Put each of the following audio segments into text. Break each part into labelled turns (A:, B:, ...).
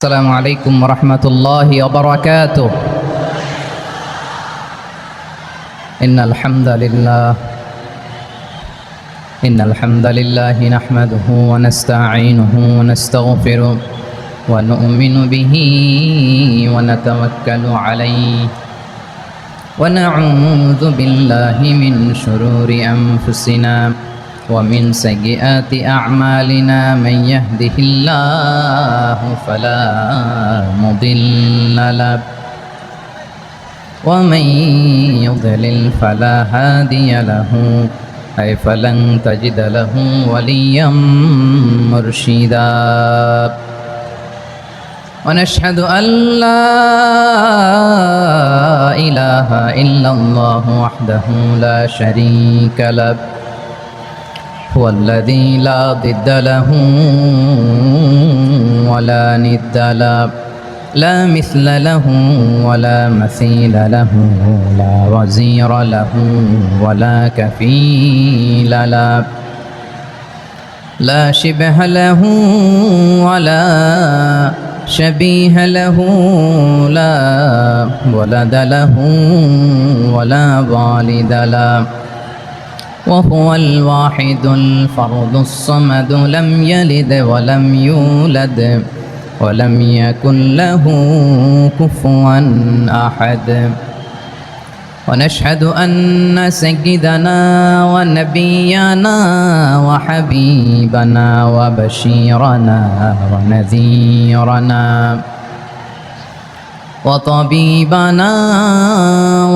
A: السلام عليكم ورحمة الله وبركاته. إن الحمد لله نحمده ونستعينه ونستغفره ونؤمن به ونتوكل عليه ونعوذ بالله من شرور أنفسنا ومن سيئات أعمالنا. من يهده الله فلا مضل له ومن يضلل فلا هادي له فلن تجد له وليا مرشدا. ونشهد أن لا إله إلا الله وحده لا شريك له هو الذي لا ضد له ولا ند له لا مثل له ولا مثيل له لا وزير له ولا كفيل له لا شبه له ولا شبيه له لا ولد له ولا والد له وهو الواحد الفرد الصمد لم يلد ولم يولد ولم يكن له كفوا أحد. ونشهد أن سيدنا ونبينا وحبيبنا وبشيرنا ونذيرنا وطبيبنا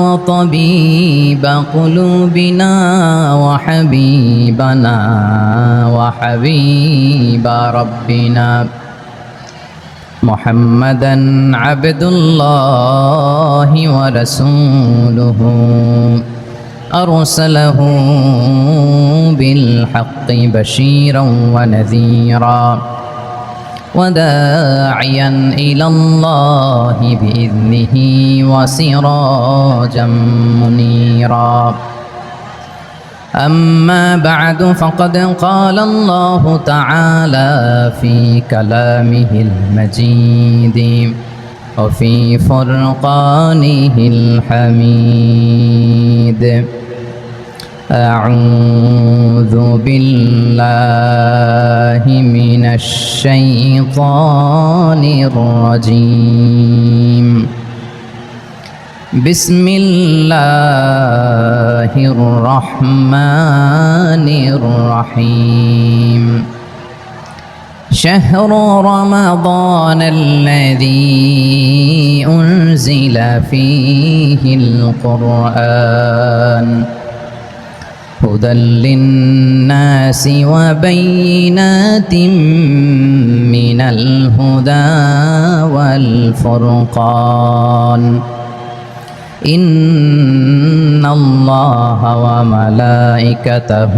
A: وطبيب قلوبنا وحبيبنا وحبيب ربنا محمدا عبد الله ورسوله أرسله بالحق بشيرا ونذيرا وداعيا إلى الله بإذنه وسراجا منيرا. أما بعد فقد قال الله تعالى في كلامه المجيد وفي فرقانه الحميد. أعوذ بالله من الشيطان الرجيم. بسم الله الرحمن الرحيم. شهر رمضان الذي أنزل فيه القرآن هدى للناس وبينات من الهدى والفرقان. إن الله وملائكته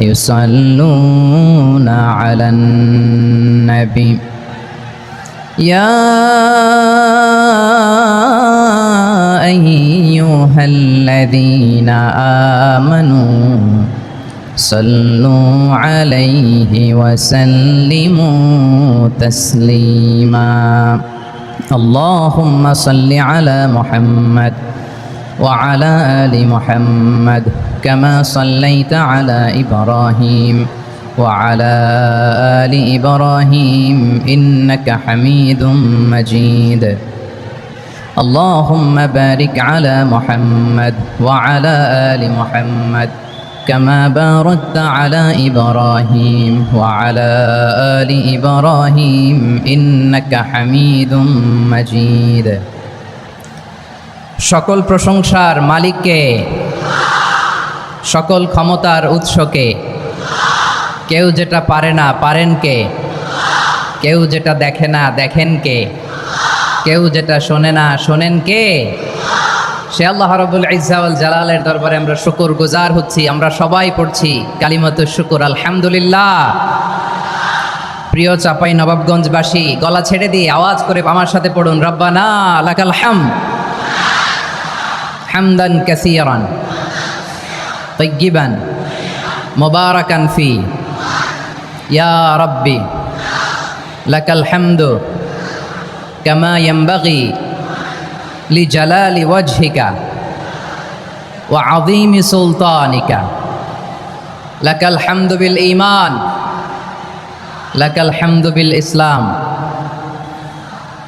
A: يصلون على النبي يا أيها الذين آمنوا صلوا عليه وسلموا تسليما. اللهم صل على محمد وعلى آل محمد كما صليت على إبراهيم وعلى آل إبراهيم إنك حميد مجيد. اللهم بارك على محمد وعلى آل محمد كما باركت على إبراهيم وعلى آل إبراهيم إنك حميد مجيد. সকল প্রশংসার মালিককে, সকল ক্ষমতার উৎসকে। কেউ যেটা পারে না পারেন কে, কেউ যেটা দেখে না দেখেন কে, কেউ যেটা শোনে না শোনেন কে? সে আল্লাহ রাব্বুল ইজ্জা ওয়াল জালালের দরবারে আমরা শুকর গুজার হচ্ছি। আমরা সবাই পড়ছি কালিমাতুশ শুকর আলহামদুলিল্লাহ। প্রিয় চাপাই নবাবগঞ্জবাসী, গলা ছেড়ে দিয়ে আওয়াজ করে আমার সাথে পড়ুন, রব্বানা লাকাল হামদ হামদান কাসীরান তাইয়্যিবান মুবারাকান ফি ইয়া রাব্বি লাকাল হামদু কামা ইয়ানবাগি লিজালালি ওয়াজহিকা ওয়া আযীমি সুলতানিকা লাকাল হামদু বিল ঈমান লাকাল হামদু বিল ইসলাম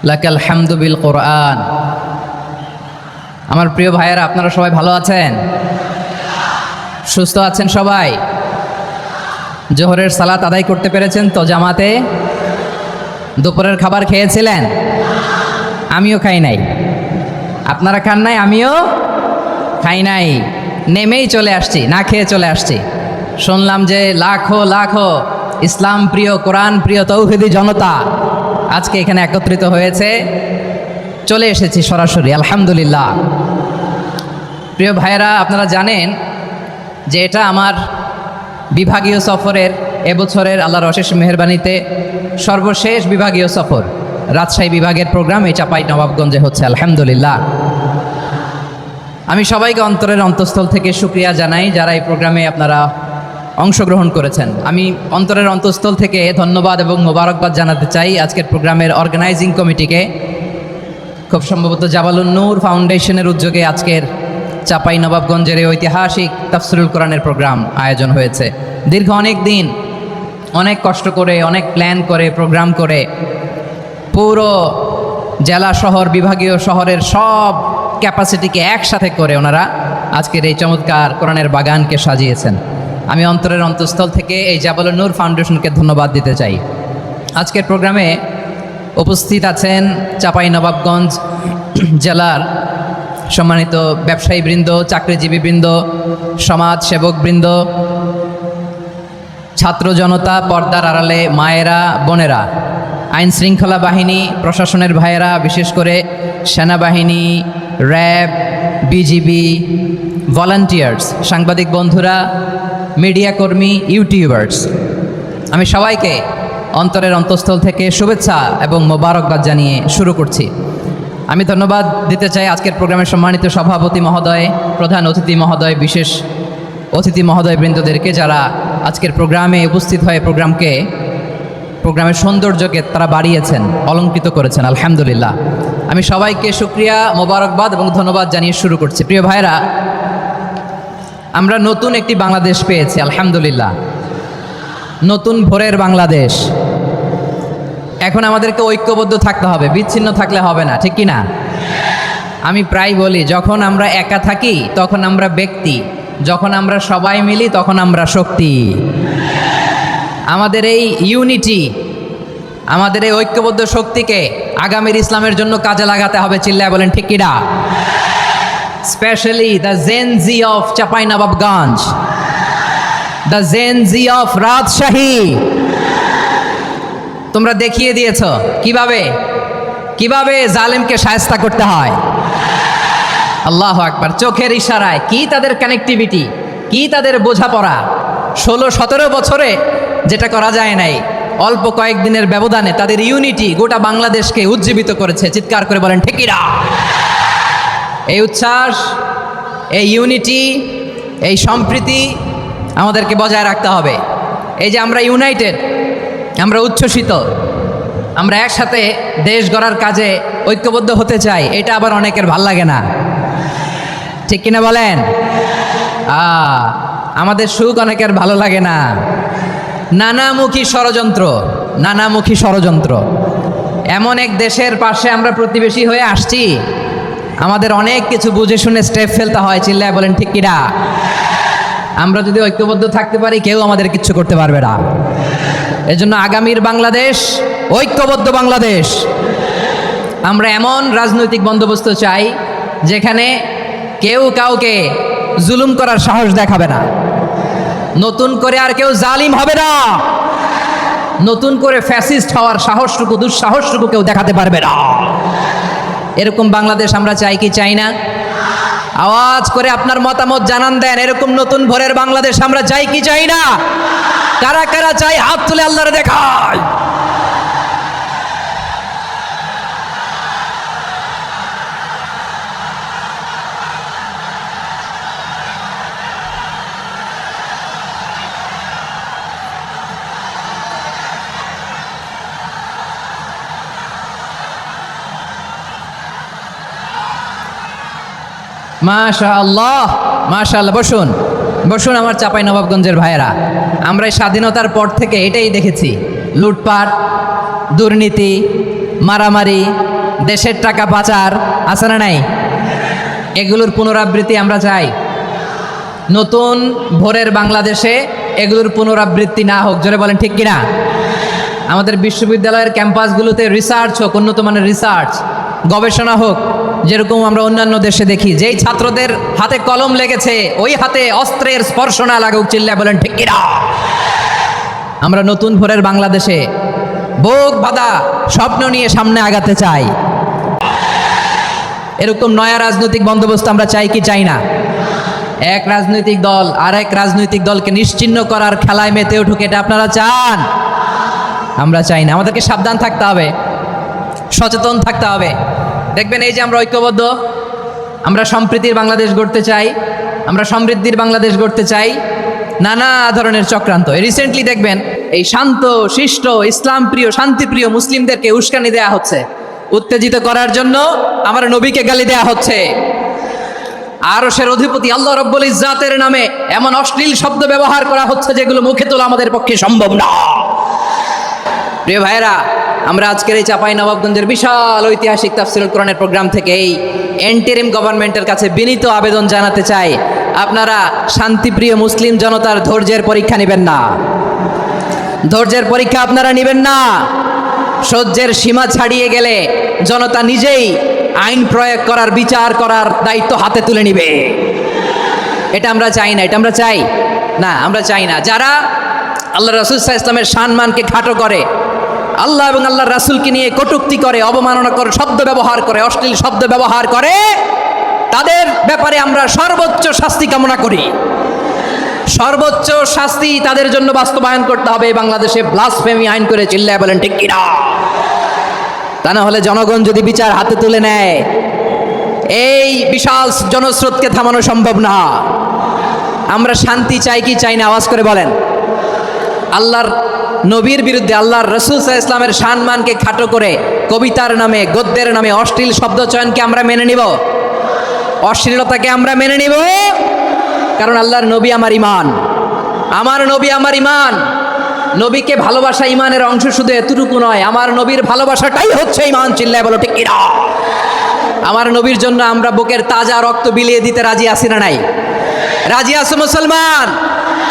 A: লাকাল হামদু বিল কোরআন। আমার প্রিয় ভাইয়েরা, আপনারা সবাই ভালো আছেন? সুস্থ আছেন সবাই? জোহরের সালাত আদায় করতে পেরেছেন তো জামাতে? দুপুরের খাবার খেয়েছিলেন? আমিও খাই নাই। আপনারা খান নাই, আমিও খাই নাই। নেমেই চলে আসছি, না খেয়ে চলে আসছি। শুনলাম যে লাখো লাখো ইসলাম প্রিয়, কোরআন প্রিয় তৌহিদি জনতা আজকে এখানে একত্রিত হয়েছে। চলে এসেছি সরাসরি, আলহামদুলিল্লাহ। প্রিয় ভাইয়েরা, আপনারা জানেন যে এটা আমার বিভাগীয় সফরের এবছরের আল্লাহর অশেষ মেহেরবানিতে সর্বশেষ বিভাগীয় সফর। রাজশাহী বিভাগের প্রোগ্রাম এই চাপাই নবাবগঞ্জে হচ্ছে, আলহামদুলিল্লাহ। আমি সবাইকে অন্তরের অন্তঃস্থল থেকে শুকরিয়া জানাই যারা এই প্রোগ্রামে আপনারা অংশগ্রহণ করেছেন। আমি অন্তরের অন্তঃস্থল থেকে ধন্যবাদ এবং মোবারকবাদ জানাতে চাই আজকের প্রোগ্রামের অর্গানাইজিং কমিটিকে। খুব সম্ভবত জাবালুন নূর ফাউন্ডেশনের উদ্যোগে আজকের চাপাই নবাবগঞ্জের এই ঐতিহাসিক তাফসিরুল কোরআনের প্রোগ্রাম আয়োজন হয়েছে। দীর্ঘ অনেক দিন অনেক কষ্ট করে, অনেক প্ল্যান করে, প্রোগ্রাম করে পুরো জেলা শহর, বিভাগীয় শহরের সব ক্যাপাসিটিকে একসাথে করে ওনারা আজকের এই চমৎকার কোরআনের বাগানকে সাজিয়েছেন। আমি অন্তরের অন্তঃস্থল থেকে এই জাবালুন নূর ফাউন্ডেশনকে ধন্যবাদ দিতে চাই। আজকের প্রোগ্রামে উপস্থিত আছেন চাপাই নবাবগঞ্জ জেলার সম্মানিত ব্যবসায়ীবৃন্দ, চাকরিজীবীবৃন্দ, সমাজ সেবকবৃন্দ, ছাত্র জনতা, পর্দার আড়ালে মায়েরা, বোনেরা, আইন শৃঙ্খলা বাহিনী, প্রশাসনের ভাইয়েরা, বিশেষ করে সেনাবাহিনী, র্যাব, বিজিবি, ভলান্টিয়ার্স, সাংবাদিক বন্ধুরা, মিডিয়া কর্মী, ইউটিউবার্স, আমি সবাইকে অন্তরের অন্তঃস্থল থেকে শুভেচ্ছা এবং মোবারকবাদ জানিয়ে শুরু করছি। আমি ধন্যবাদ দিতে চাই আজকের প্রোগ্রামের সম্মানিত সভাপতি মহোদয়, প্রধান অতিথি মহোদয়, বিশেষ অতিথি মহোদয়বৃন্দদেরকে যারা আজকের প্রোগ্রামে উপস্থিত হয়ে প্রোগ্রামের সৌন্দর্যকে তারা বাড়িয়েছেন, অলঙ্কৃত করেছেন, আলহামদুলিল্লাহ। আমি সবাইকে শুকরিয়া, মোবারকবাদ এবং ধন্যবাদ জানিয়ে শুরু করছি। প্রিয় ভাইরা, আমরা নতুন একটি বাংলাদেশ পেয়েছি, আলহামদুলিল্লাহ। নতুন ভোরের বাংলাদেশ। এখন আমাদেরকে ঐক্যবদ্ধ থাকতে হবে, বিচ্ছিন্ন থাকলে হবে না, ঠিক কি না? আমি প্রায় বলি, যখন আমরা একা থাকি তখন আমরা ব্যক্তি, যখন আমরা সবাই মিলি তখন আমরা শক্তি। আমাদের এই ইউনিটি, আমাদের এই ঐক্যবদ্ধ শক্তিকে আগামীর ইসলামের জন্য কাজে লাগাতে হবে। চিল্লায় বলেন ঠিক কিনা? Specially the Gen Z of Chapainawabganj, the Gen Z of Rajshahi. তোমরা দেখিয়ে দিয়েছ কিভাবে জালেমকে শায়েস্তা করতে হয়। আল্লাহু আকবার। চোখের ইশারায় কি তাদের কানেক্টিভিটি, কি তাদের বোঝাপড়া। 16-17 বছরে যেটা করা যায় নাই, অল্প কয়েকদিনের ব্যবধানে তাদের ইউনিটি গোটা বাংলাদেশকে উজ্জীবিত করেছে। চিৎকার করে বলেন ঠিক কিনা? এই উচ্ছ্বাস, এই ইউনিটি, এই সম্প্রীতি আমাদেরকে বজায় রাখতে হবে। এই যে আমরা ইউনাইটেড, আমরা উচ্ছ্বসিত, আমরা একসাথে দেশ গড়ার কাজে ঐক্যবদ্ধ হতে চাই, এটা আবার অনেকের ভাল লাগে না, ঠিক কিনা বলেন? আমাদের সুখ অনেকের ভালো লাগে না। নানামুখী ষড়যন্ত্র। এমন এক দেশের পাশে আমরা প্রতিবেশী হয়ে আসছি, আমাদের অনেক কিছু বুঝে শুনে স্টেপ ফেলতে হয়। চিল্লায় বলেন ঠিক কিনা? আমরা যদি ঐক্যবদ্ধ থাকতে পারি, কেউ আমাদের কিচ্ছু করতে পারবে না। এজন্য আগামীর বাংলাদেশ ঐক্যবদ্ধ বাংলাদেশ। আমরা এমন রাজনৈতিক বন্দোবস্ত চাই যেখানে কেউ কাউকে জুলুম করার সাহস দেখাবে না, নতুন করে আর কেউ জালিম হবে না, নতুন করে ফ্যাসিস্ট হওয়ার সাহসটুকু, দুঃসাহসটুকু কেউ দেখাতে পারবে না। এরকম বাংলাদেশ আমরা চাই কি চাই না? আওয়াজ করে আপনার মতামত জানান দেন। এরকম নতুন ভোরের বাংলাদেশ আমরা চাই কি চাই না? কারা কারা চাই হাত তুলে আল্লাহরে দেখায়। মাশাআল্লাহ, মাশাআল্লাহ। বসুন বসুন আমার চাঁপাই নবাবগঞ্জের ভাইয়েরা। আমরা এই স্বাধীনতার পর থেকে এটাই দেখেছি, লুটপাট, দুর্নীতি, মারামারি, দেশের টাকা পাচার, আছে না নাই? এগুলোর পুনরাবৃত্তি আমরা চাই। নতুন ভোরের বাংলাদেশে এগুলোর পুনরাবৃত্তি না হোক, জোরে বলেন ঠিক কিনা? আমাদের বিশ্ববিদ্যালয়ের ক্যাম্পাসগুলোতে রিসার্চ হোক, উন্নত মানের রিসার্চ, গবেষণা হোক, যেরকম আমরা অন্যান্য দেশে দেখি। যেই ছাত্রদের হাতে কলম লেগেছে ওই হাতে অস্ত্রের স্পর্শ না লাগুক, চিল্লায় বলেন ঠিক কিনা? আমরা নতুন ভোরের বাংলাদেশে বুক বাঁধা স্বপ্ন নিয়ে সামনে আগাতে চাই। এরকম নয়া রাজনৈতিক বন্দোবস্ত আমরা চাই কি চাই না? এক রাজনৈতিক দল আর এক রাজনৈতিক দলকে নিশ্চিহ্ন করার খেলায় মেতে উঠুক, এটা আপনারা চান? আমরা চাই না। আমাদেরকে সাবধান থাকতে হবে, সচেতন থাকতে হবে। দেখবেন এই যে আমরা ঐক্যবদ্ধ, আমরা সম্প্রীতির বাংলাদেশ গড়তে চাই, আমরা সমৃদ্ধির বাংলাদেশ গড়তে চাই, নানা ধরনের চক্রান্ত। রিসেন্টলি দেখবেন এই শান্ত শিষ্ট ইসলাম প্রিয় শান্তিপ্রিয় মুসলিমদেরকে উস্কানি দেয়া হচ্ছে, উত্তেজিত করার জন্য আমার নবীকে গালি দেয়া হচ্ছে। আরশের অধিপতি আল্লাহ রব্বুল ইজ্জাতের নামে এমন অশ্লীল শব্দ ব্যবহার করা হচ্ছে যেগুলো মুখে তোলা আমাদের পক্ষে সম্ভব না। প্রিয় ভাইয়েরা, আমরা আজকের এই চাঁপাই নবাবগঞ্জের বিশাল ঐতিহাসিক তাফসীরুল কোরআনের প্রোগ্রাম থেকে এই এন্টিরিম গভর্নমেন্টের কাছে বিনীত আবেদন জানাতে চাই, আপনারা শান্তিপ্রিয় মুসলিম জনতার ধৈর্যের পরীক্ষা নেবেন না। ধৈর্যের পরীক্ষা আপনারা নেবেন না। সহ্যের সীমা ছাড়িয়ে গেলে জনতা নিজেই আইন প্রয়োগ করার, বিচার করার দায়িত্ব হাতে তুলে নিবে। এটা আমরা চাই না, এটা আমরা চাই না, আমরা চাই না। যারা আল্লাহ রাসূল সাল্লাল্লাহু আলাইহি ওয়াসাল্লামের সম্মান কে খাটো করে, আল্লাহ এবং আল্লাহর রাসূলকে নিয়ে কটূক্তি করে, অবমাননা করে, শব্দ ব্যবহার করে, অশ্লীল শব্দ ব্যবহার করে, তাদের ব্যাপারে আমরা সর্বোচ্চ শাস্তি কামনা করি। সর্বোচ্চ শাস্তি তাদের জন্য বাস্তবায়ন করতে হবে। বাংলাদেশে ব্লাসফেমি আইন করে, চিল্লায় বলেন ঠিক কিনা? তা না হলে জনগণ যদি বিচার হাতে তুলে নেয়, এই বিশাল জনস্রোতকে থামানো সম্ভব না। আমরা শান্তি চাই কি চাই না? আওয়াজ করে বলেন। আল্লাহর নবীর বিরুদ্ধে, আল্লাহর রাসূল সাল্লাল্লাহু আলাইহি ওয়াসাল্লামের সম্মানকে খাটো করে কবিতার নামে, গদ্যের নামে অশ্লীল শব্দ চয়নকে আমরা মেনে নিব? অশ্লীলতাকে আমরা মেনে নিব? কারণ আল্লাহর নবী আমার ঈমান, আমার নবী আমার ঈমান। নবীকে ভালোবাসা ঈমানের অংশ শুধু এতটুকু নয়, আমার নবীর ভালোবাসাটাই হচ্ছে ঈমান। চিল্লায় বলো ঠিক কিনা? আমার নবীর জন্য আমরা বুকের তাজা রক্ত বিলিয়ে দিতে রাজি আছি না নাই? রাজি আছো মুসলমান?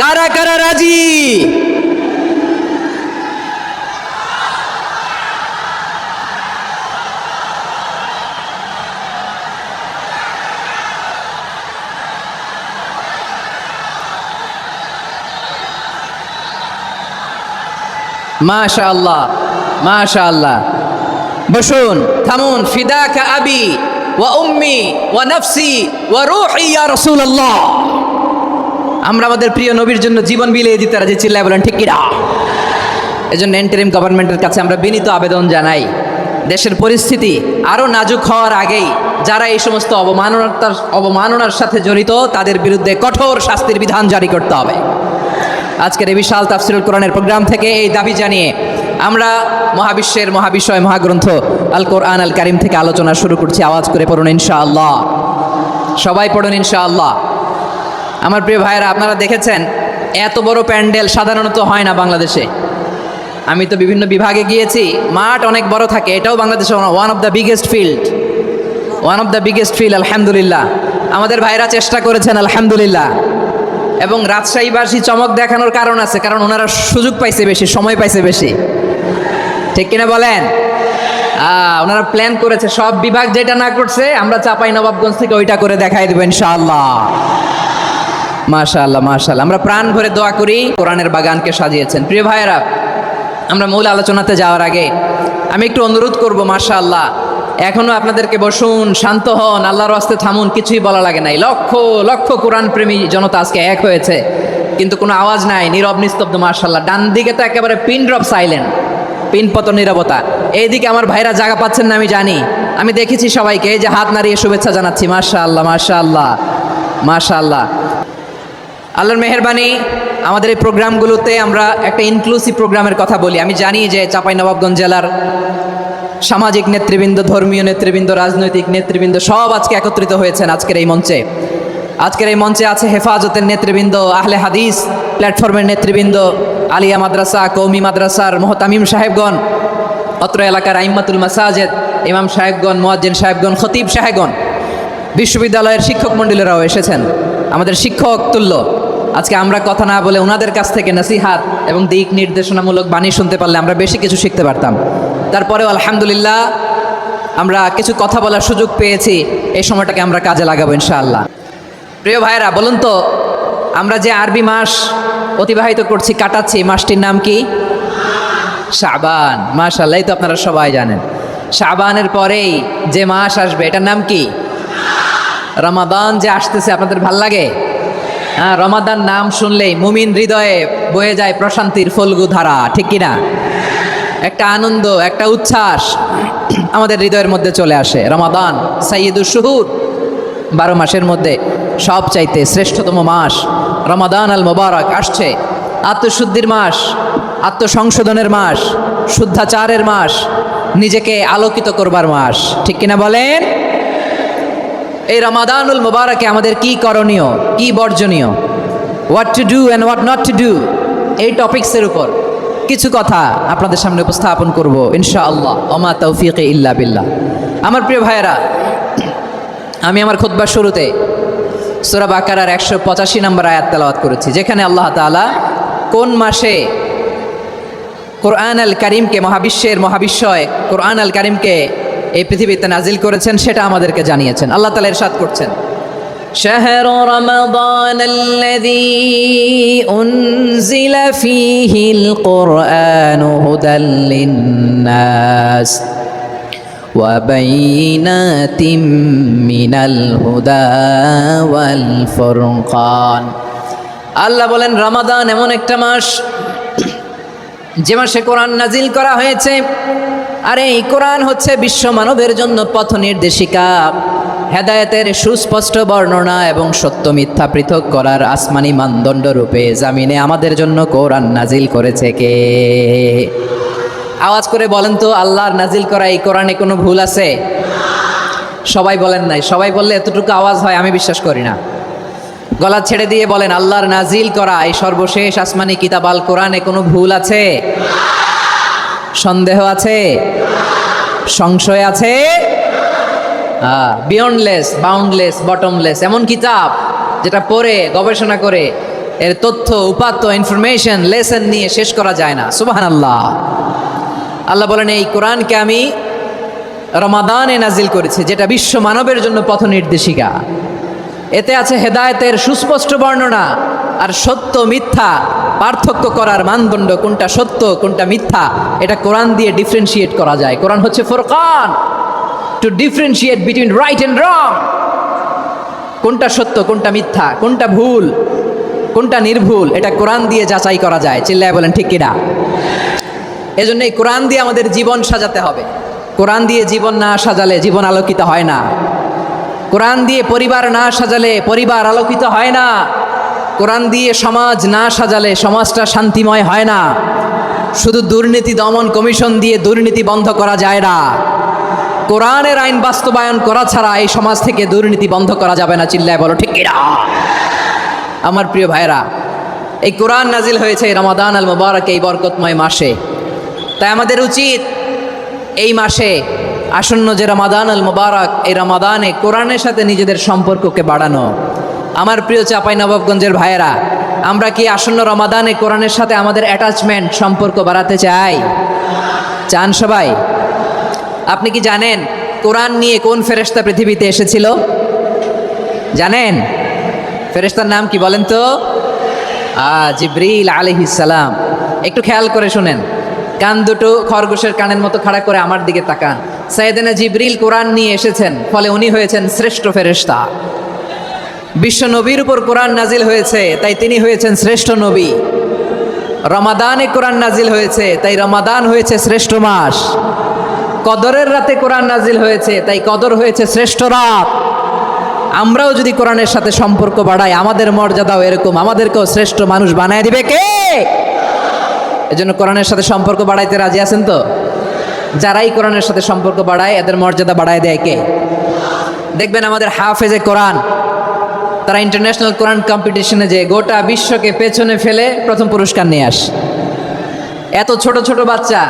A: কারা কারা রাজি? মাশাআল্লাহ, মাশাআল্লাহ। বসুন, থামুন। ফিদাকা আবি ওয়া উম্মি ওয়া নাফসি ওয়া রূহি ইয়া রাসূলুল্লাহ। আমরা আমাদের প্রিয় নবীর জন্য জীবন বিলিয়ে দিতে রাজি, চিল্লায় বলেন ঠিক কিনা? এজন্য ইন্টারিম গভর্নমেন্টের কাছে আমরা বিনীত আবেদন জানাই, দেশের পরিস্থিতি আরও নাজুক হওয়ার আগেই যারা এই সমস্ত অবমাননার সাথে জড়িত তাদের বিরুদ্ধে কঠোর শাস্তির বিধান জারি করতে হবে। আজকের এই বিশাল তাফসীরুল কোরআনের প্রোগ্রাম থেকে এই দাবি জানিয়ে আমরা মহাবিশ্বের মহাবিষয় মহাগ্রন্থ আল কোরআন আল কারিম থেকে আলোচনা শুরু করছি। আওয়াজ করে পড়ুন ইনশাআল্লাহ। সবাই পড়ুন ইনশাআল্লাহ। আমার প্রিয় ভাইয়েরা, আপনারা দেখেছেন এত বড় প্যান্ডেল সাধারণত হয় না বাংলাদেশে। আমি তো বিভিন্ন বিভাগে গিয়েছি, মাঠ অনেক বড় থাকে। এটাও বাংলাদেশে one of the biggest field. আলহামদুলিল্লাহ, আমাদের ভাইরা চেষ্টা করেছেন আলহামদুলিল্লাহ। এবং রাজশাহীবাসী চমক দেখানোর কারণ আছে, কারণ ওনারা সুযোগ পাইছে বেশি, সময় পাইছে বেশি, ঠিক কিনা বলেন? ওনারা প্ল্যান করেছে, সব বিভাগ যেটা না করছে আমরা চাঁপাই নবাবগঞ্জ থেকে ওইটা করে দেখাই দেবো ইনশাআল্লাহ। মাশাআল্লাহ, মাশাআল্লাহ। আমরা প্রাণ ভরে দোয়া করি, কোরআনের বাগানকে সাজিয়েছেন। প্রিয় ভাইয়েরা, আমরা মূল আলোচনাতে যাওয়ার আগে আমি একটু অনুরোধ করব, মাশাআল্লাহ, এখনো আপনাদেরকে বসুন, শান্ত হন, আল্লাহর রাস্তে থামুন, কিছুই বলা লাগে নাই। লক্ষ লক্ষ কোরআন প্রেমী জনতা আজকে এক হয়েছে, কিন্তু কোনো আওয়াজ নাই, নীরব নিস্তব্ধ। মাশাআল্লাহ, ডান দিকে তো একেবারে পিন ড্রপ সাইলেন্ট, পিন পতন নীরবতা। এইদিকে আমার ভাইরা জায়গা পাচ্ছেন না আমি জানি, আমি দেখেছি সবাইকে, এই যে হাত নাড়িয়ে শুভেচ্ছা জানাচ্ছি। মাশাআল্লাহ, মাশাআল্লাহ, মাশাআল্লাহ। আল্লাহর মেহেরবানি, আমাদের এই প্রোগ্রামগুলোতে আমরা একটা ইনক্লুসিভ প্রোগ্রামের কথা বলি। আমি জানি যে চাঁপাইনবাবগঞ্জ জেলার সামাজিক নেতৃবৃন্দ, ধর্মীয় নেতৃবৃন্দ, রাজনৈতিক নেতৃবৃন্দ সব আজকে একত্রিত হয়েছেন আজকের এই মঞ্চে। আজকের এই মঞ্চে আছে হেফাজতের নেতৃবৃন্দ, আহলে হাদিস প্ল্যাটফর্মের নেতৃবৃন্দ, আলিয়া মাদ্রাসা, কৌমি মাদ্রাসার মোহতামিম সাহেবগণ, অত্র এলাকার আইম্মাতুল মাসাজিদ, ইমাম সাহেবগণ, মুয়াজ্জিন সাহেবগণ, খতিব সাহেবগণ, বিশ্ববিদ্যালয়ের শিক্ষক মণ্ডলীরাও এসেছেন, আমাদের শিক্ষক তুল্য। আজকে আমরা কথা না বলে ওনাদের কাছ থেকে নসিহাত এবং দিক নির্দেশনামূলক বাণী শুনতে পারলে আমরা বেশি কিছু শিখতে পারতাম। তারপরেও আলহামদুলিল্লাহ আমরা কিছু কথা বলার সুযোগ পেয়েছি, এই সময়টাকে আমরা কাজে লাগাবো ইনশাআল্লাহ। প্রিয় ভাইরা, বলুন তো আমরা যে আরবি মাস অতিবাহিত করছি, কাটাচ্ছি, মাসটির নাম কি? শাবান। মাশাআল্লাহ, এই তো আপনারা সবাই জানেন। শাবানের পরেই যে মাস আসবে এটার নাম কি? রমাদান যে আসতেছে, আপনাদের ভাল লাগে? হ্যাঁ, রমাদান নাম শুনলেই মুমিন হৃদয়ে বয়ে যায় প্রশান্তির ফল্গু ধারা, ঠিক কিনা? একটা আনন্দ, একটা উচ্ছ্বাস আমাদের হৃদয়ের মধ্যে চলে আসে। রমাদান সাইয়্যিদুশ শুহুর, 12 মাসের মধ্যে সবচাইতে শ্রেষ্ঠতম মাস রমাদান আল মোবারক আসছে। আত্মশুদ্ধির মাস, আত্মসংশোধনের মাস, শুদ্ধাচারের মাস, নিজেকে আলোকিত করবার মাস, ঠিক কিনা বলেন? এই রমাদানুল মোবারকে আমাদের কি করণীয়, কি বর্জনীয়, what to do and what not to do, এই টপিক্সের উপর কিছু কথা আপনাদের সামনে উপস্থাপন করব ইনশাআল্লাহ। ওমা তৌফিকে ইল্লা বিল্লাহ। আমার প্রিয় ভাইয়েরা, আমি আমার খুতবার শুরুতে সূরা বাকারার 185 নম্বর আয়াত তেলাওয়াত করেছি, যেখানে আল্লাহ তাআলা কোন মাসে কোরআন আল কারিমকে, মহাবিশ্বের মহাবিশ্বয় কোরআন আল কারিমকে এই পৃথিবীতে নাজিল করেছেন সেটা আমাদেরকে জানিয়েছেন। আল্লাহ তাআলা ইরশাদ করছেন, شهر رمضان الذي أنزل فيه القرآن هدى للناس وبينات من الهدى والفرقان। আল্লাহ বলেন রমাদান এমন একটা মাস যে মাসে কোরআন নাজিল করা হয়েছে, আর এই কোরআন হচ্ছে বিশ্ব মানবের জন্য পথ নির্দেশিকা, হেদায়েতের সুস্পষ্ট বর্ণনা এবং সত্য মিথ্যা পৃথক করার আসমানি মানদণ্ড রূপে জামিনে আমাদের জন্য কোরআন নাজিল করেছে কে? আওয়াজ করে বলেন তো, আল্লাহর নাজিল করা এই কোরআনে কোনো ভুল আছে? সবাই বলেন নাই। সবাই বললে এতটুকু আওয়াজ হয় আমি বিশ্বাস করি না। গলা ছেড়ে দিয়ে বলেন, আল্লাহর নাজিল করা এই সর্বশেষ আসমানি কিতাব আল কোরআনে কোনো ভুল আছে? সন্দেহ আছে? সংশয় আছে? বিয়ন্ডলেস, বাউন্ডলেস, বটমলেস, এমন কিতাব যেটা পড়ে গবেষণা করে এর তথ্য, উপাত্ত, ইনফরমেশন, লেসন নিয়ে শেষ করা যায় না। সুবহানাল্লাহ। আল্লাহ বলেন এই কোরআনকে আমি রমাদানে নাজিল করেছি, যেটা বিশ্ব মানবের জন্য পথ নির্দেশিকা। এতে আছে হেদায়েতের সুস্পষ্ট বর্ণনা, আর সত্য মিথ্যা পার্থক্য করার মানদণ্ড, কোনটা সত্য কোনটা মিথ্যা এটা কোরআন দিয়ে ডিফারেন্সিয়েট করা যায়। কোরআন হচ্ছে Furqan, two differentiate between right and রং। কোনটা সত্য, কোনটা মিথ্যা, কোনটা ভুল, কোনটা নির্ভুল, এটা কোরআন দিয়ে যাচাই করা যায়। চিল্লায় বলেন ঠিক কিনা? এজন্য এই কোরআন দিয়ে আমাদের জীবন সাজাতে হবে। কোরআন দিয়ে জীবন না সাজালে জীবন আলোকিত হয় না। কোরআন দিয়ে পরিবার না সাজালে পরিবার আলোকিত হয় না। কোরআন দিয়ে সমাজ না সাজালে সমাজটা শান্তিময় হয় না। শুধু দুর্নীতি দমন কমিশন দিয়ে দুর্নীতি বন্ধ করা যায় না। কোরআনের আইন বাস্তবায়ন করা ছাড়া এই সমাজ থেকে দুর্নীতি বন্ধ করা যাবে না। চিল্লায় বলো ঠিক কিনা? আমার প্রিয় ভাইরা, এই কোরআন নাজিল হয়েছে রমাদান আল মুবারক, এই বরকতময় মাসে। তাই আমাদের উচিত এই মাসে আসন্ন যে রমাদান আল মুবারক, এই রমাদানে কোরআনের সাথে নিজেদের সম্পর্ককে বাড়ানো। আমার প্রিয় চাঁপাইনবাবগঞ্জের ভাইয়েরা, আমরা কি আসন্ন রমাদানে কোরআনের সাথে আমাদের অ্যাটাচমেন্ট, সম্পর্ক বাড়াতে চাই? চান সবাই? আপনি কি জানেন কোরআন নিয়ে কোন ফেরেশতা পৃথিবীতে এসেছিল? জানেন ফেরেশতার নাম কি বলেন তো? জিবরিল আলাইহিস সালাম। একটু খেয়াল করে শুনেন, কান দুটো খরগোশের কানের মতো খাড়া করে আমার দিকে তাকান। সাইয়েদনা জিবরিল কোরআন নিয়ে এসেছেন, ফলে উনি হয়েছেন শ্রেষ্ঠ ফেরেশতা। বিশ্ব নবীর উপর কোরআন নাজিল হয়েছে, তাই তিনি হয়েছেন শ্রেষ্ঠ নবী। রমাদানে কোরআন নাজিল হয়েছে, তাই রমাদান হয়েছে শ্রেষ্ঠ মাস। কদরের রাতে কোরআন নাজিল হয়েছে, তাই কদর হয়েছে শ্রেষ্ঠ রাত। আমরাও যদি কোরআনের সাথে সম্পর্ক বাড়াই, আমাদের মর্যাদাও এরকম, আমাদেরকেও শ্রেষ্ঠ মানুষ বানায় দিবে কে? এজন্য কোরআনের সাথে সম্পর্ক বাড়াইতে রাজি আছেন তো? যারাই কোরআনের সাথে সম্পর্ক বাড়ায় এদের মর্যাদা বাড়ায় দেয় কে? দেখবেন আমাদের হাফেজে কোরআন, তারা ইন্টারন্যাশনাল কোরআন কম্পিটিশনে যে গোটা বিশ্বকে পেছনে ফেলে প্রথম পুরস্কার নিয়ে আসে। এত ছোট ছোট বাচ্চা,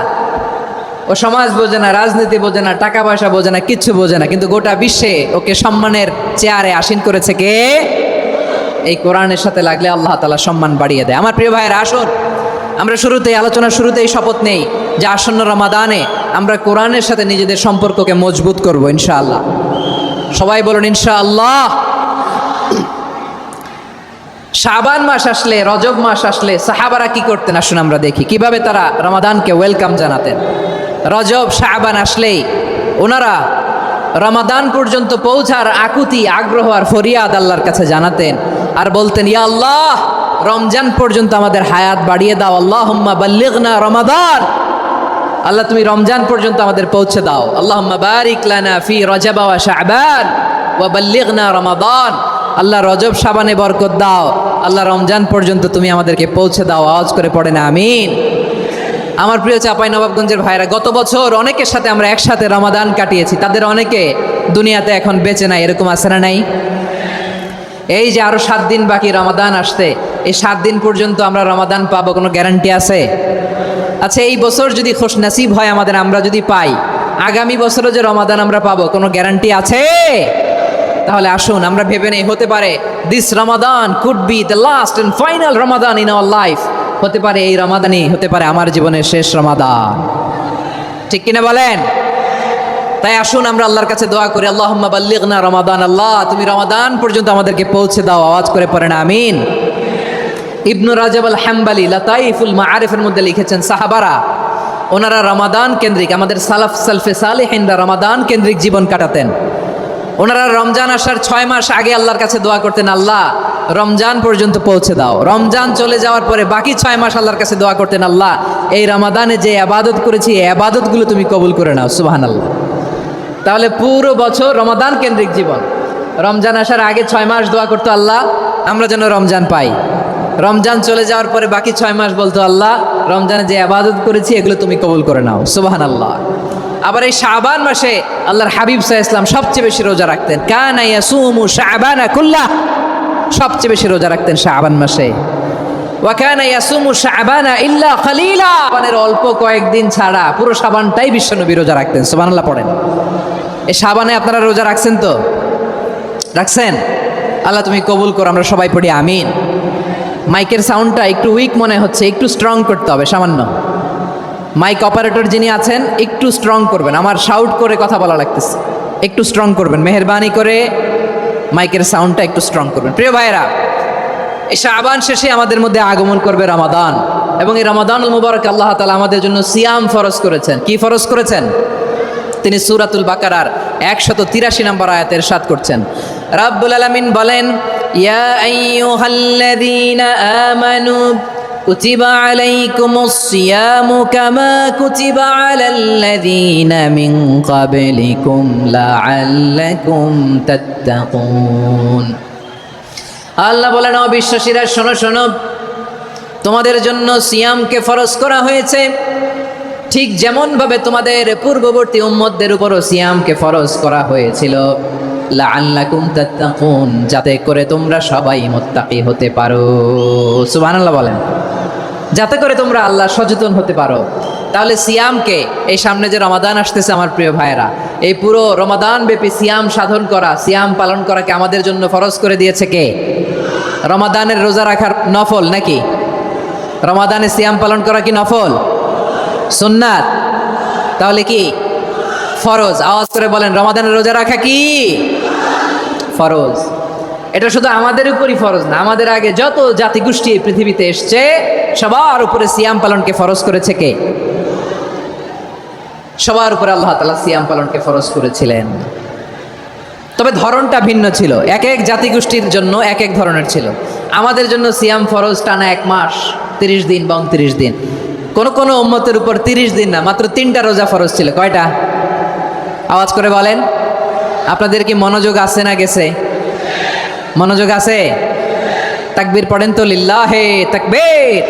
A: ও সমাজ বোঝে না, রাজনীতি বোঝে না, টাকা পয়সা বোঝে না, কিচ্ছু বোঝে না, কিন্তু গোটা বিশ্বে ওকে সম্মানের চেয়ারে আসীন করেছে কে? এই কোরআনের সাথে লাগলে আল্লাহ তাআলা সম্মান বাড়িয়ে দেয়। আমার প্রিয় ভাইয়েরা, আসুন আমরা শুরুতেই, আলোচনার শুরুতেই শপথ নেই যে আসন্ন রমাদানে আমরা কোরআনের সাথে নিজেদের সম্পর্ককে মজবুত করব ইনশাআল্লাহ। সবাই বলুন ইনশাআল্লাহ। শাবান মাস আসলে, রজব মাস আসলে সাহাবারা কি করতেন আসুন আমরা দেখি, কিভাবে তারা রমাদানকে ওয়েলকাম জানাতেন। রজব শাবান আসলেই ওনারা রমাদান পর্যন্ত পৌঁছার আকুতি, আগ্রহ আর ফরিয়াদ আল্লাহর কাছে জানাতেন আর বলতেন, ইয়া আল্লাহ, রমজান পর্যন্ত আমাদের হায়াত বাড়িয়ে দাও। আল্লাহুম্মা বাল্লিগনা রমাদান, আল্লাহ তুমি রমজান পর্যন্ত আমাদের পৌঁছে দাও। আল্লাহুম্মা বারিক লানা ফি রজব ওয়া শাবান ওয়া বাল্লিগনা রমাদান, আল্লাহ রজব শাবানে বরকত দাও, আল্লাহ রমজান পর্যন্ত তুমি আমাদেরকে পৌঁছে দাও। আওয়াজ করে পড়েন আমিন। আমার প্রিয় চাঁপাইনবাবগঞ্জের ভাইরা, গত বছর অনেকের সাথে আমরা একসাথে রমাদান কাটিয়েছি, তাদের অনেকে দুনিয়াতে এখন বেঁচে নাই, এরকম আছে না নাই? এই যে আরো 7 দিন বাকি রমাদান আসতে, এই 7 দিন পর্যন্ত আমরা রমাদান পাবো, কোনো গ্যারান্টি আছে? আচ্ছা, এই বছর যদি খোশ নসিব হয় আমাদের, আমরা যদি পাই, আগামী বছরও যে রমাদান আমরা পাবো, কোনো গ্যারান্টি আছে? তাহলে আসুন আমরা ভেবে নেই, হতে পারে this Ramadan could be the last and final Ramadan in our life. হতে পারে এই রমাদানই হতে পারে আমার জীবনের শেষ রমাদান, ঠিক কিনা বলেন? তাই আসুন আমরা আল্লাহর কাছে দোয়া করি, আল্লাহুম্মা বাল্লিগনা রমাদান, আল্লাহ তুমি রমাদান পর্যন্ত আমাদেরকে পৌঁছে দাও। আওয়াজ করে পড়েন আমিন। ইবনু রাজব আল হাম্বালি লাতাইফুল মাআরিফের মধ্যে লিখেছেন, সাহাবারা ওনারা রমাদান কেন্দ্রিক, আমাদের সালফে সালেহিনরা রমাদান কেন্দ্রিক জীবন কাটাতেন। ওনারা রমজান আসার 6 মাস আগে আল্লাহর কাছে দোয়া করতেন, আল্লাহ রমজান পর্যন্ত পৌঁছে দাও। রমজান চলে যাওয়ার পরে বাকি 6 মাস আল্লাহর কাছে দোয়া করতেন, আল্লাহ এই রমাদানে যে ইবাদত করেছি এই ইবাদতগুলো তুমি কবুল করে নাও। সুবহানাল্লাহ। তাহলে পুরো বছর রমাদান কেন্দ্রিক জীবন। রমজান আসার আগে 6 মাস দোয়া করতো, আল্লাহ আমরা যেন রমজান পাই। রমজান চলে যাওয়ার পরে বাকি 6 মাস বলতো, আল্লাহ রমজানে যে ইবাদত করেছি এগুলো তুমি কবুল করে নাও। সুবহানাল্লাহ। আবার এই শাবান মাসে আল্লাহর হাবিব সাল্লাল্লাহু আলাইহি ওয়াসাল্লাম সবচেয়ে বেশি রোজা রাখতেন। কানা ইয়াসুমু শাবানা কুল্লাহ, সবচেয়ে বেশি রোজা রাখতেন শাবান মাসে। ওয়া কানা ইয়াসুমু শাবানা ইল্লা কলিলা, শাবানের অল্প কয়েকদিন ছাড়া পুরো শাবানটাই বিশ্বনবী রোজা রাখতেন। সুবহানাল্লাহ পড়েন। এই শাবানে আপনারা রোজা রাখছেন তো? রাখছেন? আল্লাহ তুমি কবুল করো, আমরা সবাই পড়ি আমিন। মাইকের সাউন্ডটা একটু উইক মনে হচ্ছে, একটু স্ট্রং করতে হবে সামান্য। মাইক অপারেটর যিনি আছেন একটু স্ট্রং করবেন, আমার শাউট করে কথা বলা লাগতেছে, একটু স্ট্রং করবেন মেহেরবানি করে, মাইকের সাউন্ডটা একটু স্ট্রং করবেন। প্রিয় ভাইরা, এই শাবান শেষে আমাদের মধ্যে আগমন করবে রমাদান, এবং এই রমাদানুল মুবারক আল্লাহ তাআলা আমাদের জন্য সিয়াম ফরজ করেছেন। কি ফরজ করেছেন? তিনি সূরাতুল বাকারার 183 নম্বর আয়াতে ইরশাদ করছেন, রাব্বুল আলামিন বলেন, ইয়া আইয়ুহাল্লাযীনা আমানু কুতিবা আলাইকুমুস সিয়ামু কামা কুতিবা আলাল্লাযীনা মিন ক্বাবলিকুম লাআল্লাকুম তাত্তাকুন। আল্লাহ বলেন, ও বিশ্বাসীরা শোনো শোনো, তোমাদের জন্য সিয়ামকে ফরজ করা হয়েছে, ঠিক যেমনভাবে তোমাদের পূর্ববর্তী উম্মতদের উপরও সিয়ামকে ফরজ করা হয়েছিল, লাআল্লাকুম তাত্তাকুন, যাতে করে তোমরা সবাই মুত্তাকি হতে পারো। সুবহানাল্লাহ বলেন, যাতে করে তোমরা আল্লাহ সচেতন হতে পারো। তাহলে সিয়ামকে, এই সামনে যে রমাদান আসতেছে আমার প্রিয় ভাইয়েরা, এই পুরো রমাদান ব্যাপী সিয়াম সাধন করা, সিয়াম পালন করাকে আমাদের জন্য ফরজ করে দিয়েছে কে? রমাদানের রোজা রাখার নফল নাকি? রমাদানে সিয়াম পালন করা কি নফল? সুন্নাত? তাহলে কি ফরজ? আওয়াজ করে বলেন, রমাদানের রোজা রাখা কি ফরজ? এটা শুধু আমাদের উপরই ফরজ না, আমাদের আগে যত জাতিগোষ্ঠী এই পৃথিবীতে এসছে সবার উপরে সিয়াম পালনকে ফরজ করেছে কে? সবার উপরে আল্লাহ তাআলা সিয়াম পালনকে ফরজ করেছিলেন। তবে ধরনটা ভিন্ন ছিল, এক এক জাতিগোষ্ঠীর জন্য এক এক ধরনের ছিল। আমাদের জন্য সিয়াম ফরজ টানা 1 মাস 30 দিন বা 29 দিন। কোন উম্মতের উপর 30 দিন না, মাত্র 3টা রোজা ফরজ ছিল। কয়টা? আওয়াজ করে বলেন। আপনাদের কি মনোযোগ আছে না গেছে? মনোযোগ আছে? তাকবীর পড়েন তো, লিল্লাহে তাকবীর।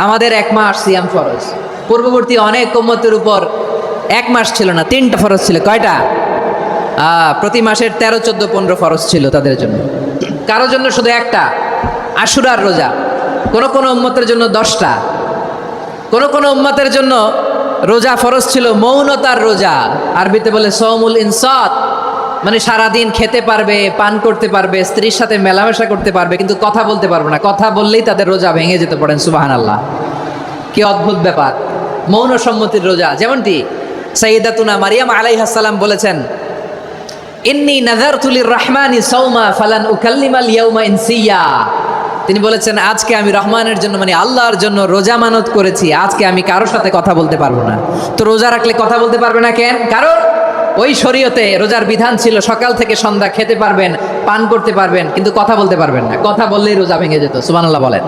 A: আমাদের 1 মাস সিয়াম ফরজ, পূর্ববর্তী অনেক উম্মতের উপর 1 মাস ছিল না, 3টা ফরজ ছিল। কয়টা? প্রতি মাসের 13, 14, 15 ফরজ ছিল তাদের জন্য। কারোর জন্য শুধু একটা, আশুরার রোজা। কোন উম্মতের জন্য 10টা। কোন উম্মতের জন্য রোজা ফরজ ছিল মৌনতার রোজা, আরবিতে বলে সওমুল ইনসাত, মানে সারাদিন খেতে পারবে, পান করতে পারবে, স্ত্রীর সাথে মেলামেশা করতে পারবে, কিন্তু কথা বলতে পারবে না। কথা বললেই তাদের রোজা ভেঙে যেতে। পড়েন সুবহানাল্লাহ। কি অদ্ভুত ব্যাপার, মৌন সম্মতির রোজা। যেমনটি সাইয়্যিদাতুনা মারিয়াম আলাইহিস সালাম বলেছেন, ইন্নী নাযারতু লির-রাহমানি সাওমা ফালান উকাল্লিমাল ইয়াওমা ইনসিয়া। তিনি বলেছেন, আজকে আমি রহমানের জন্য, মানে আল্লাহর জন্য রোজা মানত করেছি, আজকে আমি কারোর সাথে কথা বলতে পারবো না। তো রোজা রাখলে কথা বলতে পারবে না কেন? কারণ ওই শরীয়তে রোজার বিধান ছিল সকাল থেকে সন্ধ্যা খেতে পারবেন, পান করতে পারবেন, কিন্তু কথা বলতে পারবেন না। কথা বললেই রোজা ভেঙে যেত। সুবহানাল্লাহ বলেন।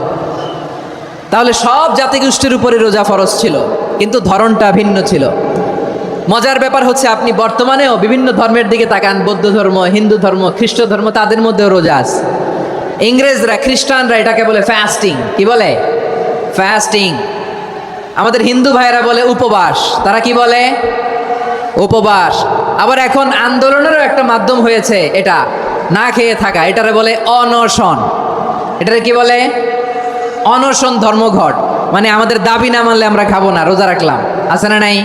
A: তাহলে সব জাতিগোষ্ঠীর উপরে রোজা ফরজ ছিল, কিন্তু ধরনটা ভিন্ন ছিল। মজার ব্যাপার হচ্ছে, আপনি বর্তমানেও বিভিন্ন ধর্মের দিকে তাকান, বৌদ্ধ ধর্ম, হিন্দু ধর্ম, খ্রিস্ট ধর্ম, তাদের মধ্যেও রোজা আছে। ইংরেজরা, খ্রিস্টানরা এটাকে বলে ফাস্টিং। কি বলে? ফাস্টিং। আমাদের হিন্দু ভাইয়েরা বলে উপবাস। তারা কি বলে? উপবাস। আবার এখন আন্দোলনেরও একটা মাধ্যম হয়েছে এটা, না খেয়ে থাকা। এটারে বলে অনশন। এটারে কি বলে? অনশন ধর্মঘট। মানে আমাদের দাবি না মানলে আমরা খাবো না, রোজা রাখলাম। আছে না নাই?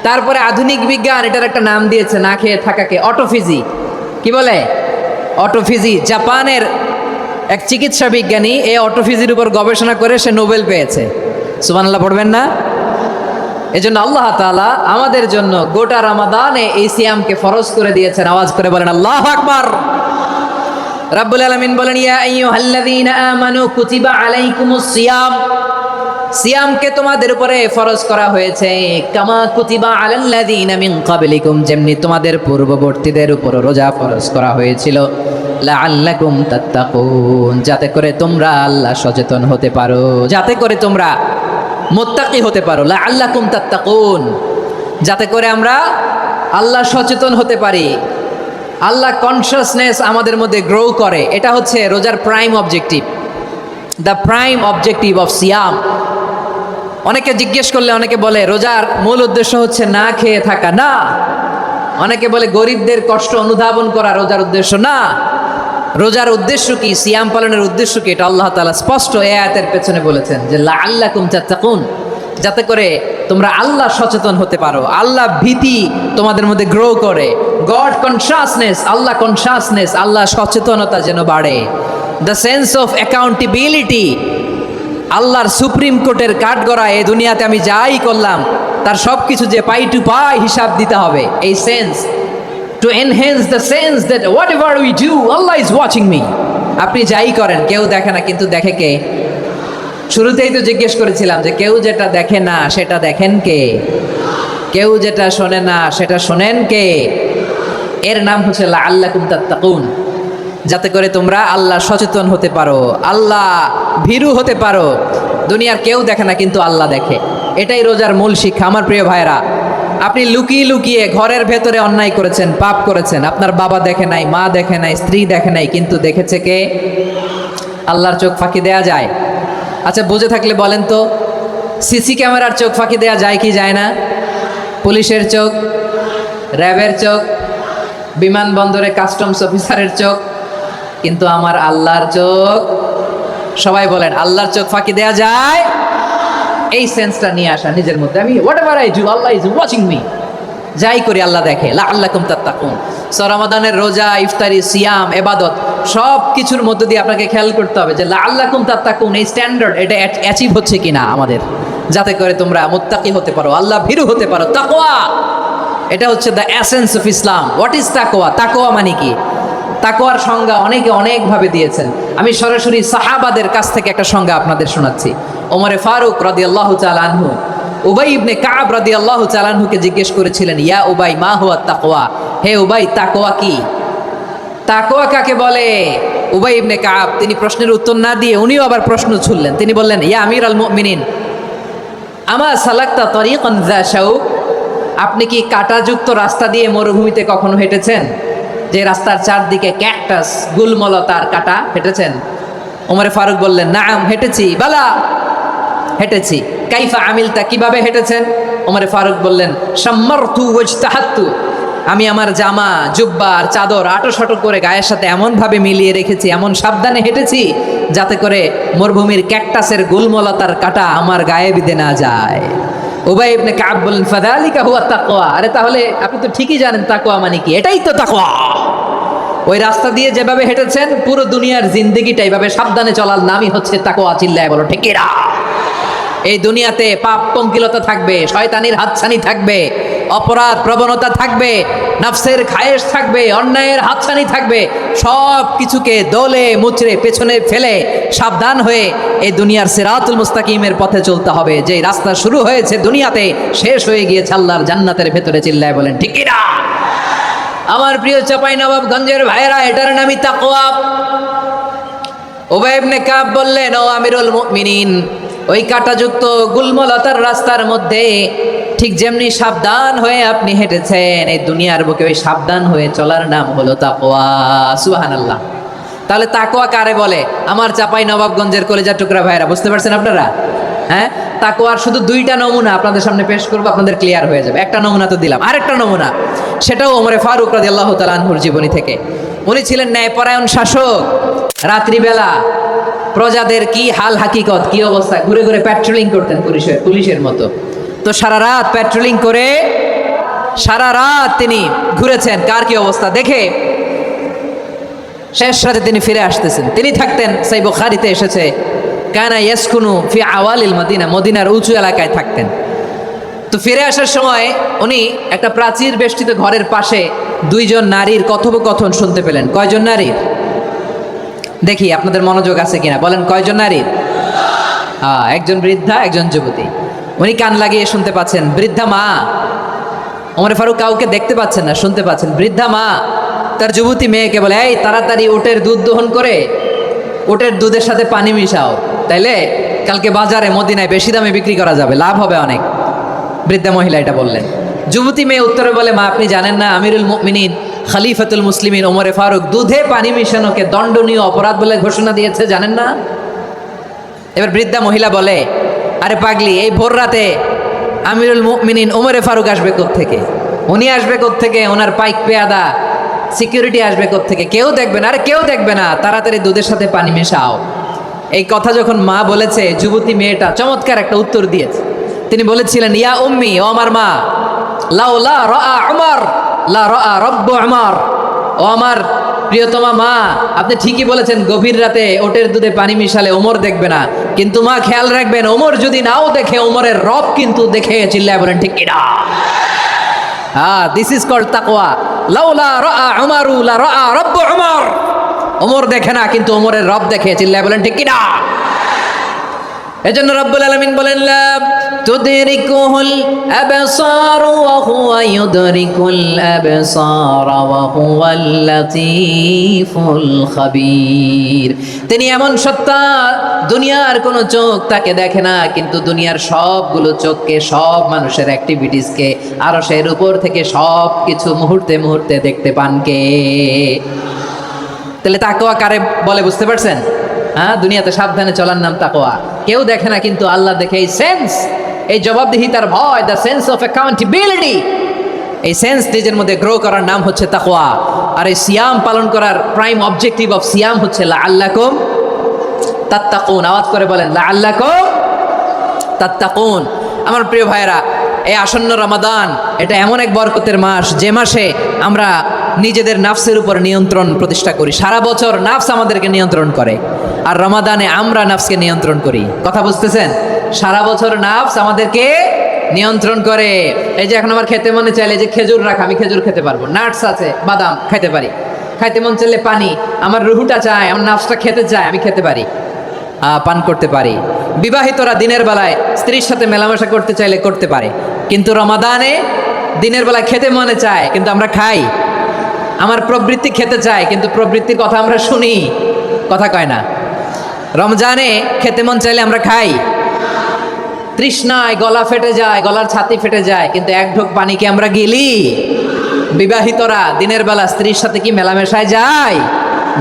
A: তারপরে আধুনিক বিজ্ঞান এটার একটা নাম দিয়েছে না খেয়ে থাকাকে, অটোফিজি। কি বলে? অটোফিজি। জাপানের এক চিকিৎসা বিজ্ঞানী এই অটোফিজির উপর গবেষণা করে সে নোবেল পেয়েছে। সুবহানাল্লাহ পড়বেন না? এজন্য আল্লাহ তাআলা আমাদের জন্য গোটা রমাদানে এই সিয়ামকে ফরজ করে দিয়েছেন। আওয়াজ করে বলেন আল্লাহু আকবার। রাব্বুল আলামিন বলেন, ইয়া আইয়ুহাল্লাযীনা আমানু কুতিবা আলাইকুমুস সিয়াম। সিয়ামকে তোমাদের উপরে ফরজ করা হয়েছে, কামা কুতিবা আলাল্লাযীনা মিন ক্বাবলিকুম, যেমনি তোমাদের পূর্ববর্তীদের উপর রোজা ফরজ করা হয়েছিল, লাআল্লাকুম তাত্তাকুন, যাতে করে তোমরা আল্লাহ সচেতন হতে পারো, যাতে করে তোমরা মুত্তাকি হতে পারো। লাআল্লাকুম তাত্তাকুন, যাতে করে আমরা আল্লাহ সচেতন হতে পারি, আল্লাহ কনসিয়াসনেস আমাদের মধ্যে গ্রো করে। এটা হচ্ছে রোজার prime objective, the prime objective of সিয়াম। অনেকে জিজ্ঞেস করলে অনেকে বলে রোজার মূল উদ্দেশ্য হচ্ছে না খেয়ে থাকা। না। অনেকে বলে গরিবদের কষ্ট অনুধাবন করা রোজার উদ্দেশ্য। না। রোজার উদ্দেশ্য কি, সিয়াম পালনের উদ্দেশ্য কি, এটা আল্লাহ তাআলা স্পষ্ট এই আয়াতের পেছনে বলেছেন যে লাআল্লাকুম তাত্তাকুন, যাতে করে তোমরা আল্লাহ সচেতন হতে পারো, আল্লাহ ভীতি তোমাদের মধ্যে গ্রো করে, গড কনসিয়াসনেস, আল্লাহ কনসিয়াসনেস, আল্লাহ সচেতনতা যেন বাড়ে, দ্য সেন্স অফ অ্যাকাউন্টেবিলিটি। আল্লাহর সুপ্রিম কোর্টের কাঠগড়া, এই দুনিয়াতে আমি যাই করলাম তার সব কিছু যে পাই টু পাই হিসাব দিতে হবে, এই sense, to enhance the sense that what ever we do Allah is watching me. আপনি যাই করেন কেউ দেখে না, কিন্তু দেখে কে? শুরুতেই তো জিজ্ঞেস করেছিলাম যে কেউ যেটা দেখে না সেটা দেখেন কে? কেউ যেটা শোনে না সেটা শোনেন কে? এর নাম হচ্ছে লাআল্লাকুম তাত্তাকুন, যাতে করে তোমরা আল্লাহ সচেতন হতে পারো, আল্লাহ ভীরু হতে পারো। দুনিয়ার কেউ দেখে না, কিন্তু আল্লাহ দেখে। এটাই রোজার মূল শিক্ষা। আমার প্রিয় ভাইরা, আপনি লুকিয়ে লুকিয়ে ঘরের ভেতরে অন্যায় করেছেন, পাপ করেছেন, আপনার বাবা দেখে নাই, মা দেখে নাই, স্ত্রী দেখে নাই, কিন্তু দেখেছে কে? আল্লাহর চোখ ফাঁকি দেয়া যায়? আচ্ছা, বুঝে থাকলে বলেন তো, সিসি ক্যামেরার চোখ ফাঁকি দেয়া যায় কি যায় না? পুলিশের চোখ, র্যাবের চোখ, বিমানবন্দরে কাস্টমস অফিসারের চোখ, কিন্তু আমার আল্লাহর চোখ? সবাই বলেন, আল্লাহর চোখ ফাঁকি দেয়া যায়? এই সেন্সটা নিয়ে আসা নিজের মধ্যে, আমি what ever I do Allah is watching me, যাই করি আল্লাহ দেখে। লাআল্লাকুম তাত্তাকুন। রমাদানের রোজা, ইফতারি, সিয়াম, ইবাদত সব কিছুর মধ্য দিয়ে আপনাকে খেয়াল করতে হবে যে লাআল্লাকুম তাত্তাকুন, এই স্ট্যান্ডার্ড এটা অ্যাচিভ হচ্ছে কিনা আমাদের, যাতে করে তোমরা মুত্তাকি হতে পারো, আল্লাহ ভীরু হতে পারো। তাকওয়া, এটা হচ্ছে the essence of Islam. What is তাকওয়া? তাকওয়া মানে কি? তাকওয়ার সংজ্ঞা অনেকে অনেকভাবে দিয়েছেন। আমি সরাসরি সাহাবাদের কাছ থেকে একটা সংজ্ঞা আপনাদের শোনাচ্ছি। ওমরে ফারুক রাদিয়াল্লাহু তাআলা আনহু উবাই ইবনে কাব রাদিয়াল্লাহু তাআলা আনহুকে জিজ্ঞেস করেছিলেন, ইয়া উবাই মা হুয়া তাকওয়া, হে উবাই তাকওয়া কি? তাকওয়া কাকে বলে? উবাই ইবনে কাব তিনি প্রশ্নের উত্তর না দিয়ে উনিও আবার প্রশ্ন ছুড়লেন। তিনি বললেন, ইয়া আমিরাল মুমিনিন, আমা সালাকতা তরিকান যা শাউক, আপনি কি কাঁটাযুক্ত রাস্তা দিয়ে মরুভূমিতে কখনো হেঁটেছেন? যে রাস্তার চারদিকে ক্যাকটাস, গুলমলতার কাঁটা, হেঁটেছেন? ওমরে ফারুক বললেন, নাম, হেঁটেছি। বালা, হেঁটেছি। কাইফা আমিলতা, কিভাবে হেঁটেছেন? ওমরে ফারুক বললেন, শাম্মারতু ওয়াজতাহাত্তু, আমি আমার জামা জুব্বা আর চাদর আটোসাটো করে গায়ের সাথে এমনভাবে মিলিয়ে রেখেছি, এমন সাবধানে হেঁটেছি যাতে করে মরুভূমির ক্যাকটাসের গুলমলতার কাঁটা আমার গায়ে বিঁধে না যায়। উবাই ইবনে কাব বললেন, ফাযালিকা হুয়া তাকওয়া, আরে তাহলে আপনি তো ঠিকই জানেন তাকওয়া মানে কি, এটাই তো তাকওয়া। ওই রাস্তা দিয়ে যেভাবে হেঁটেছেন পুরো দুনিয়ার জিন্দেগিটা এইভাবে সাবধানে চলার নামই হচ্ছে তাকওয়া। চিল্লায় বলো ঠিক কিনা? এই দুনিয়াতে পাপ পঙ্কিলতা থাকবে, শয়তানির হাতছানি থাকবে, অপরাধ প্রবণতা থাকবে, নফসের খায়েশ থাকবে, অন্যায়ের হাতছানি থাকবে, সব কিছুকে দোলে মুচড়ে পেছনে ফেলে সাবধান হয়ে এই দুনিয়ার সিরাতুল মুস্তাকিমের পথে চলতে হবে। যেই রাস্তা শুরু হয়েছে দুনিয়াতে শেষ হয়ে গিয়েছে আল্লাহর জান্নাতের ভেতরে। চিল্লায় বলেন ঠিক কিনা? আমার প্রিয় চাঁপাইনবাবগঞ্জের ভাইয়েরা, এটার নামই তাকওয়া। উবাই ইবনে কাব বললেন, ও আমিরুল মুমিনিন, ওই কাঁটাযুক্ত গুলমলতার রাস্তার মধ্যে ঠিক যেমনি সাবধান হয়ে আপনি হেঁটেছেন, এই দুনিয়ার বুকে ওই সাবধান হয়ে চলার নাম হলো তাকওয়া। সুবহানাল্লাহ। তাহলে তাকওয়া কারে বলে? আমার চাঁপাইনবাবগঞ্জের কলেজা টুকরা ভাইয়েরা, বুঝতে পারছেন আপনারা? হ্যাঁ, তাকওয়ার শুধু দুইটা নমুনা আপনাদের সামনে পেশ করবো, আপনাদের ক্লিয়ার হয়ে যাবে। একটা নমুনা তো দিলাম, আরেকটা নমুনা, সেটাও ওমরে ফারুক রাদিয়াল্লাহু তাআলা আনহুর জীবনী থেকে। উনি ছিলেন ন্যায়পরায়ণ শাসক। রাত্রিবেলা প্রজাদের কি হাল হাকিকত, কি অবস্থা, ঘুরে ঘুরে প্যাট্রোলিং করতেন পুলিশের মতো। তো সারা রাত প্যাট্রোলিং করে সারা রাত তিনি ঘুরেছেন কার কি অবস্থা দেখে। শেষ রাতে তিনি ফিরে আসতেছেন। তিনি থাকতেন, সেই বুখারীতে এসেছে, কানা ইয়াসকুনু ফি আওয়ালিল মদিনা, মদিনার উঁচু এলাকায় থাকতেন। তো ফিরে আসার সময় উনি একটা প্রাচীর বেষ্টিত ঘরের পাশে দুইজন নারীর কথোপকথন শুনতে পেলেন। কয়জন নারীর? দেখি আপনাদের মনোযোগ আছে কিনা, বলেন কয়জন নারীর? একজন বৃদ্ধা, একজন যুবতী। উনি কান লাগিয়ে শুনতে পাচ্ছেন। বৃদ্ধা মা, ওমরে ফারুক কাউকে দেখতে পাচ্ছেন না, শুনতে পাচ্ছেন। বৃদ্ধা মা তার যুবতী মেয়েকে বলে, এই তাড়াতাড়ি উটের দুধ দহন করে উটের দুধের সাথে পানি মিশাও, তাইলে কালকে বাজারে মদিনায় বেশি দামে বিক্রি করা যাবে, লাভ হবে অনেক। বৃদ্ধা মহিলা এটা বললেন। যুবতী মেয়ে উত্তরে বলে, মা আপনি জানেন না আমিরুল মুমিনিন খলিফাতুল মুসলিমিন ওমরে ফারুক দুধে পানি মিশানোকে দণ্ডনীয় অপরাধ বলে ঘোষণা দিয়েছে, জানেন না? এবার বৃদ্ধা মহিলা বলে, আরে পাগলি, এই ভোর রাতে আমিরুল মুমিনিন ওমরে ফারুক আসবে কোত্থেকে? উনি আসবে কোত্থেকে? ওনার পাইক পেয়াদা সিকিউরিটি আসবে কোত্থেকে? কেউ দেখবে না। আরে কেউ দেখবে না, তাড়াতাড়ি দুধের সাথে পানি মেশাও। এই কথা যখন মা বলেছে, যুবতী মেয়েটা চমৎকার একটা উত্তর দিয়েছে। তিনি বলেছিলেন, ইয়া উম্মি, ও আমার মা, লাউলা রাআ উমর লা রাআ রব্বু উমর, ও আমার প্রিয়তমা মা, আপনি ঠিকই বলেছেন, গভীর রাতে ওটের দুধে পানি মিশালে ওমর দেখবে না, কিন্তু মা খেয়াল রাখবেন, ওমর যদি নাও দেখে, ওমরের রব কিন্তু দেখে। চিল্লায় বলেন ঠিক কিনা? দিস ইজ কল্ড তাকওয়া। লাউলা রাআ উমরু লা রাআ রব্বু উমর, ওমর দেখে না কিন্তু ওমরের রব দেখে। চিল্লায় বলেন ঠিক কিনা? এজন্য রব্বুল আলামিন বলেন, লা তুদরিকুহুল আবসার ওয়া হুয়া ইউদরিকুল আবসার ওয়া হুয়াল লাতীফুল খাবীর। তিনি এমন সত্তা, দুনিয়ার কোনো চোখ তাকে দেখে না, কিন্তু দুনিয়ার সবগুলো চোখকে, সব মানুষের অ্যাক্টিভিটিসকে আরশের উপর থেকে সব কিছু মুহূর্তে মুহূর্তে দেখতে পান কে? তাহলে তাকওয়া কারে বলে বুঝতে পারছেন? হ্যাঁ, দুনিয়াতে সাবধানে চলার নাম তাকওয়া। কেউ দেখে না কিন্তু আল্লাহ দেখে। এই সেন্স, এই জবাবদিহিতার ভয়, দ্য সেন্স অফ অ্যাকাউন্টেবিলিটি, এই সেন্স নিজের মধ্যে গ্রো করার নাম হচ্ছে তাকওয়া। আর এই সিয়াম পালন করার প্রাইম অবজেক্টিভ অফ সিয়াম হচ্ছে লাআল্লাকুম তাত্তাকুন। আওয়াজ করে বলেন, লাআল্লাকুম তাত্তাকুন। আমার প্রিয় ভাইরা, এই আসন্ন রমাদান এটা এমন এক বরকতের মাস, যে মাসে আমরা নিজেদের নাফসের উপর নিয়ন্ত্রণ প্রতিষ্ঠা করি। সারা বছর নাফস আমাদেরকে নিয়ন্ত্রণ করে, আর রমাদানে আমরা নাফসকে নিয়ন্ত্রণ করি। কথা বুঝতেছেন? সারা বছর নাফস আমাদেরকে নিয়ন্ত্রণ করে। এই যে এখন আমার খেতে মনে চাইলে যে খেজুর রাখা, আমি খেজুর খেতে পারবো, নাটস আছে, বাদাম খাইতে পারি। খাইতে মন চাইলে পানি, আমার রুহুটা চায়, আমার নাফসটা খেতে চায়, আমি খেতে পারি, পান করতে পারি। বিবাহিতরা দিনের বেলায় স্ত্রীর সাথে মেলামেশা করতে চাইলে করতে পারে, কিন্তু রমাদানে দিনের বেলায় খেতে মনে চায় কিন্তু আমরা খাই। আমার প্রবৃত্তি খেতে চায় কিন্তু প্রবৃত্তির কথা আমরা শুনি, কথা কয় না। রমজানে খেতে মন চাইলে আমরা খাই, তৃষ্ণায় গলা ফেটে যায়, গলার ছাতি ফেটে যায়, কিন্তু এক ঢোক পানি কি আমরা গিলি? বিবাহিতরা দিনের বেলা স্ত্রীর সাথে কি মেলামেশায় যায়?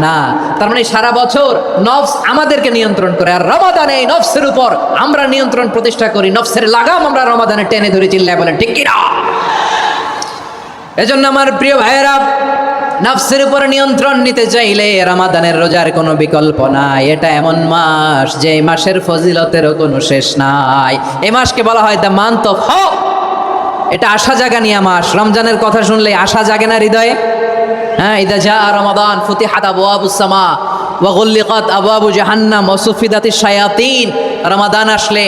A: না, তার মানে সারা বছর নফস আমাদেরকে নিয়ন্ত্রণ করে, আর রমাদানে এই নফসের উপর আমরা নিয়ন্ত্রণ প্রতিষ্ঠা করি। নফসের লাগাম আমরা রমাদানে টেনে ধরে, চিল্লায় বলেন ঠিক কিনা? এজন্য আমার প্রিয় ভাইয়েরা, নফসের উপর নিয়ন্ত্রণ নিতে চাইলে রমাদানের রোজার কোনো বিকল্প নাই। এটা এমন মাস যে মাসের ফজিলতেরও কোনো শেষ নাই। এই মাসকে বলা হয় দ্য মান্থ অফ হোপ। এটা আশা জাগানিয়া মাস। রমজানের কথা শুনলে আশা জাগে না হৃদয়ে? হ্যাঁ, ইদা জা রমাদান ফুতিহাত আবওয়াবুস সামা ওয়া গুল্লিকাত আবওয়াবু জাহান্নাম ওয়া সুফিদাতিশ শায়াতিন। রমাদান আসলে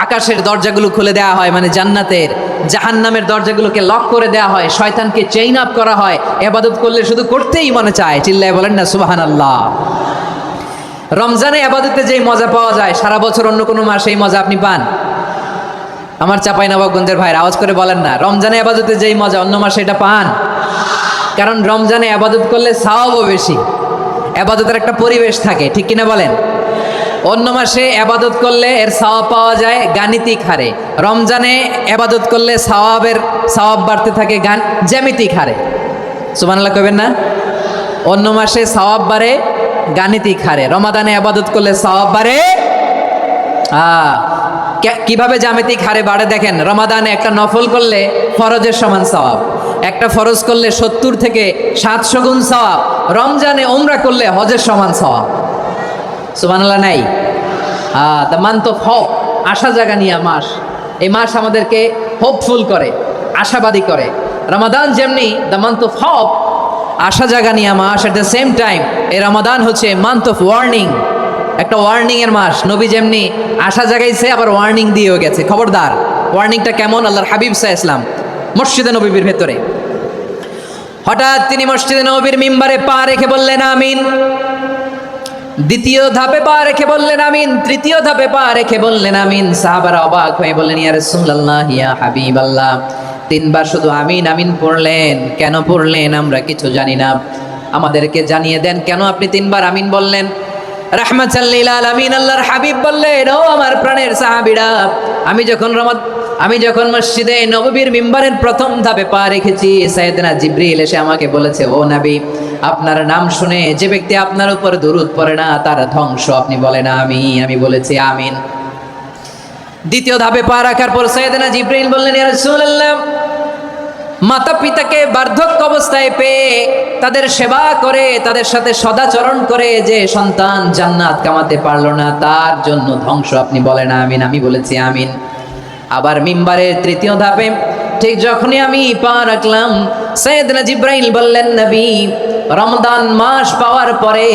A: আকাশের দরজাগুলো খুলে দেওয়া হয়, মানে জান্নাতের। জাহান্নামের দরজাগুলোকে লক করে দেওয়া হয়, শয়তানকে চেইন আপ করা হয়। ইবাদত করলে শুধু করতেই মনে চায়, চিল্লায় বলেন না সুবহানাল্লাহ। রমজানে ইবাদতে যেই মজা পাওয়া যায়, সারা বছর অন্য কোনো মাসে এই মজা আপনি পান? আমার চাঁপাইনবাবগঞ্জের ভাইরা আওয়াজ করে বলেন না, রমজানে ইবাদতে যেই মজা অন্য মাসে এটা পান? কারণ রমজানে ইবাদত করলে সওয়াবও বেশি, ইবাদতের একটা পরিবেশ থাকে, ঠিক কিনা বলেন? অন্য মাসে ইবাদত করলে এর সওয়াব পাওয়া যায় গাণিতিক হারে, রমজানে ইবাদত করলে সওয়াব বাড়তে থাকে জ্যামিতিক হারে। সুবহানাল্লাহ কইবেন না? অন্য মাসে সওয়াব বাড়ে গাণিতিক হারে, রমাদানে ইবাদত করলে সওয়াব বাড়ে কিভাবে জ্যামিতিক হারে বাড়ে দেখেন। রমাদানে একটা নফল করলে ফরজের সমান সওয়াব, একটা ফরজ করলে 70 থেকে 700 গুণ সওয়াব। রমজানে উমরা করলে হজের সমান সওয়াব। সুবহানাল্লাহ নাই? দ্য মান্থ অফ হোপ, আশা জাগানিয়া মাস। এই মাস আমাদেরকে হোপফুল করে, আশাবাদী করে। রমাদান যেমনি দ্য মান্থ অফ হোপ, আশা জাগানিয়া মাস, এট দ্য সেম টাইম এই রমাদান হচ্ছে মান্থ অফ ওয়ার্নিং, একটা ওয়ার্নিং এর মাস। নবী যেমনি আশা জাগাইছে, আবার ওয়ার্নিং দিয়েও গেছে, খবরদার। ওয়ার্নিংটা কেমন? আল্লাহর হাবিব সাল্লাল্লাহু আলাইহি ওয়াসাল্লাম মসজিদে নববীর ভেতরে হঠাৎ তিনি মসজিদে নববীর মিম্বারে পা রেখে বললেন আমিন। দ্বিতীয় ধাপে পা রেখে বললেন আমিন, তৃতীয় ধাপে পা রেখে বললেন আমিন। সাহাবারা অবাক হয়ে বললেন, ইয়া রাসূলুল্লাহ, ইয়া হাবিবাল্লাহ, 3 বার শুধু আমিন আমিন পড়লেন, কেন পড়লেন আমরা কিছু জানি না, আমাদেরকে জানিয়ে দেন কেন আপনি 3 বার আমিন বললেন? রাহমাতাল লিল আলামিন আল্লাহর হাবিব বললেন, ও আমার প্রাণের সাহাবীরা, আমি যখন মসজিদে নববীর মিম্বারের প্রথম ধাপে পা রেখেছি, সাইয়েদনা জিবরিল এসে আমাকে বলেছে, ও নবী, আপনার নাম শুনে যে ব্যক্তি আপনার উপর দুরূদ পড়ে না তার ধ্বংস। আপনি বলেন আমি বলেছি আমিন। দ্বিতীয় ধাপে পা রাখার পর সাইয়েদনা জিবরিল বললেন, ইয়া রাসূলুল্লাহ, মাতা পিতাকে বার্ধক্য অবস্থায় পেয়ে তাদের সেবা করে, তাদের সাথে সদাচরণ করে যে সন্তান জান্নাত কামাতে পারলো না, তার জন্য ধ্বংস। আপনি বলেন আমিন। আমি বলেছি আমিন। আবার মিম্বারের তৃতীয় ধাপে ঠিক যখনই আমি পা রাখলাম, সাইয়েদনা জিবরাইল বললেন, নবী, রমজান মাস পাওয়ার পরে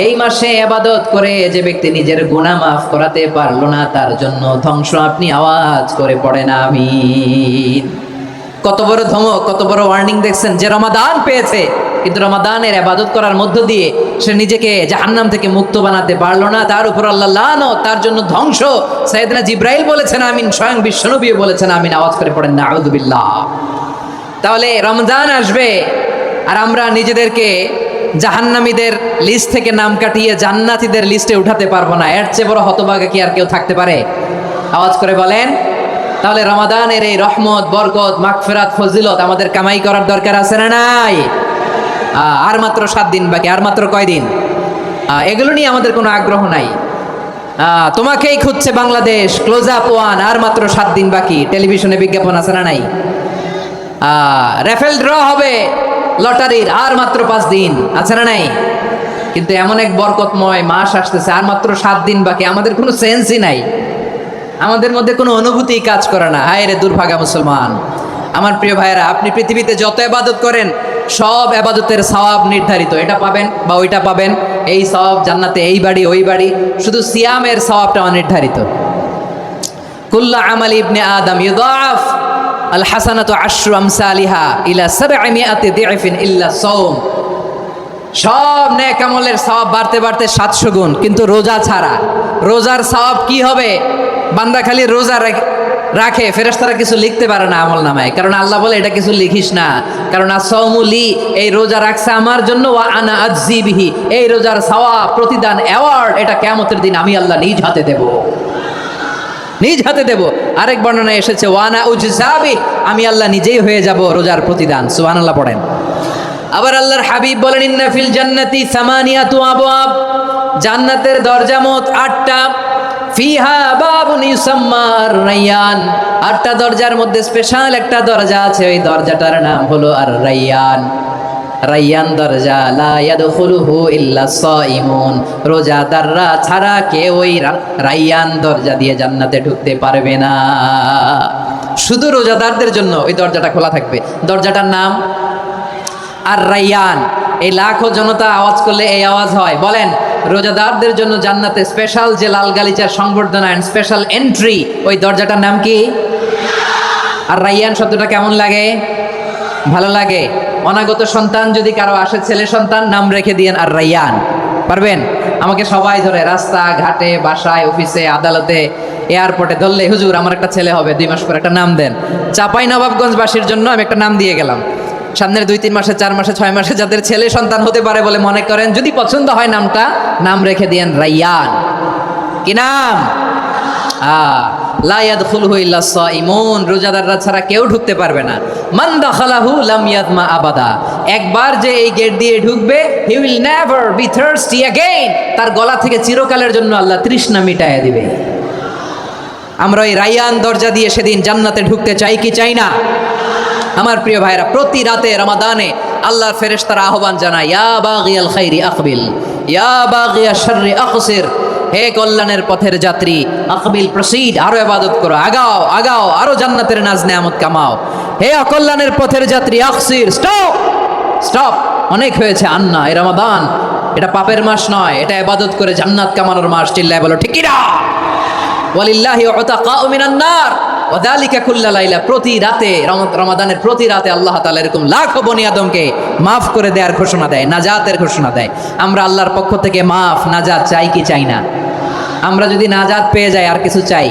A: এই মাসে ইবাদত করে যে ব্যক্তি নিজের গুনাহ মাফ করাতে পারলো না, তার জন্য ধ্বংস। আপনি আওয়াজ করে পড়েন আমিন। কত বড় ধমক, কত বড় ওয়ার্নিং দেখছেন। যে রমাদান পেয়েছে কিন্তু রমাদানের ইবাদত করার মধ্য দিয়ে সে নিজেকে জাহান্নাম থেকে মুক্ত বানাতে পারলো না, তার উপর আল্লাহ লানত, তার জন্য ধ্বংস। সাইয়েদনা জিবরাইল বলেছেন আমিন, স্বয়ং বিশ্বনবী বলেছেন আমিন। আওয়াজ করে পড়েন নাউযু বিল্লাহ। তাহলে রমজান আসবে আর আমরা নিজেদেরকে জাহান্নামীদের লিস্ট থেকে নাম কাটিয়ে জান্নাতীদের লিস্টে উঠাতে পারবো না। এর চেয়ে বড় হতভাগা কি আর কেউ থাকতে পারে? আওয়াজ করে বলেন। তাহলে রমাদানের এই রহমত, বরকত, মাগফিরাত, ফজিলত আমাদের কামাই করার দরকার আছে না নাই? আর মাত্র 7 দিন বাকি। আর মাত্র কয় দিন? এগুলো নিয়ে আমাদের কোনো আগ্রহ নাই। তোমাকেই খুঁজছে বাংলাদেশ, ক্লোজ আপ 1, আর মাত্র 7 দিন বাকি। টেলিভিশনে বিজ্ঞাপন আছে না নাই? রেফেল ড্র হবে লটারির, আর মাত্র 5 দিন, আছে না নাই? কিন্তু এমন এক বরকতময় মাস আসতেছে, আর মাত্র 7 দিন বাকি। আমাদের কোনো সেন্সই নাই, আমাদের মধ্যে কোনো অনুভূতি কাজ করে না। হায় রে দুর্ভাগা মুসলমান। আমার প্রিয় ভাইয়েরা, আপনি পৃথিবীতে যত ইবাদত করেন সব ইবাদতের সওয়াব নির্ধারিত। এটা পাবেন বা ওইটা পাবেন, এই সওয়াব জান্নাতে, এই বাড়ি ওই বাড়ি। শুধু সিয়ামের সওয়াবটা অনির্ধারিত। কুল্লু আমালি ইবনে আদম ইউদাফ আল হাসানাতু আশরু আমসালিহা ইলা 700 দি'ফিন ইল্লা সাওম। সব নেক আমলের সওয়াব বাড়তে বাড়তে 700 গুণ, কিন্তু রোজা ছাড়া। রোজার সওয়াব কি হবে? বান্দা খালি রোজা রাখে, ফেরেশতারা কিছু লিখতে পারে না আমল নামায়, কারণ আল্লাহ বলে এটা কিছু লিখিস না, কারণ আসসাওমু লি, এই রোজা রাখছে আমার জন্য, ওয়া আনা আজজি বিহি, এই রোজার সওয়াব, প্রতিদান, অ্যাওয়ার্ড, এটা কিয়ামতের দিন আমি আল্লাহ নিজ হাতে দেব, নিজ হাতে দেব। আরেক বর্ণনায় এসেছে ওয়ানা উজজাবি, আমি আল্লাহ নিজেই হয়ে যাব রোজার প্রতিদান। সুবহানাল্লাহ পড়েন। আবার আল্লাহর হাবিব বলেন ইন্না ফিল জান্নাতি সামানিয়াতু আবওয়াব, জান্নাতের দরজা মোট 8টা। ফিহা বাবুন ইউসাম্মা আর-রায়্যান, 8টা দরজার মধ্যে স্পেশাল একটা দরজা আছে, ওই দরজাটার নাম হলো আর-রায়্যান। রায়্যান দরজা, লা ইয়াদখুলুহু ইল্লা সাইমুন, রোজাদাররা ছাড়া কেউ ওই রায়্যান দরজা দিয়ে জান্নাতে ঢুকতে পারবে না। শুধু রোজাদারদের জন্য ওই দরজাটা খোলা থাকবে। দরজাটার নাম আর-রায়্যান। এই লাখো জনতা আওয়াজ করলে এই আওয়াজ হয়, বলেন রোজাদারদের জন্য জান্নাতে স্পেশাল যে লাল গালিচার সংবর্ধনা এন্ড স্পেশাল এন্ট্রি, ওই দরজাটার নাম কি? আর-রায়্যান শব্দটা কেমন লাগে? ভালো লাগে। অনাগত সন্তান যদি কারো আসে, ছেলে সন্তান, নাম রেখে দিয়েন আর-রায়্যান। পারবেন? আমাকে সবাই ধরে রাস্তা ঘাটে, বাসায়, অফিসে, আদালতে, এয়ারপোর্টে ধরলে, হুজুর আমার একটা ছেলে হবে 2 মাস পর, একটা নাম দেন। চাঁপাইনবাবগঞ্জবাসীর জন্য আমি একটা নাম দিয়ে গেলাম। সামনের 2-3 মাসে, 4 মাসে, 6 মাসে যাদের ছেলে সন্তান হতে পারে বলে মনে করেন, যদি পছন্দ হয় নামটা, নাম রেখে দিয়েন রায়্যান। কি নাম? লা ইয়াদখুলুহু ইল্লা সাইমুন, রোজাদাররা ছাড়া কেউ ঢুকতে পারবে না। মান দাখালাহু লাম ইয়াদমা আবাদা, একবার যে এই গেট দিয়ে ঢুকবে, he will never be thirsty again, তার গলা থেকে চিরকালের জন্য আল্লাহ তৃষ্ণা মিটায়া দিবে। আমরা এই রায়্যান দরজা দিয়ে সেদিন জান্নাতে ঢুকতে চাই কি চাই না? আমার প্রিয় ভাইরা, প্রতি রাতে রমাদানে আল্লাহর ফেরেশতারা আহ্বান জানায়, ইয়া বাগিয়াল খাইরি আকবিল, ইয়া বাগিয়াশ শাররি আকসির, হে কল্যাণের পথের যাত্রী, আকবিল প্রসিড, আরো ইবাদত করো, আগাও আগাও, আরো জান্নাতের নাজ নেয়ামত কামাও। হে অকল্যাণের পথের যাত্রী, আকসির, স্টপ স্টপ, অনেক হয়েছে। আন্না, এই রমাদান এটা পাপের মাস নয়, এটা ইবাদত করে জান্নাত কামানোর মাস। চিল্লায় বলো ঠিক কি না? ওয়ালিল্লাহি উতাকাউ মিনান নার ওয়া যালিকা কুল্লা লাইলা, প্রতি রাতে, রমাদানের প্রতি রাতে আল্লাহ তাআলা এরকম লাখো বনি আদমকে মাফ করে দেওয়ার ঘোষণা দেয়, নাজাতের ঘোষণা দেয়। আমরা আল্লাহর পক্ষ থেকে মাফ, নাজাত চাই কি চাই না? আমরা যদি নাজাত পেয়ে যাই আর কিছু চাই?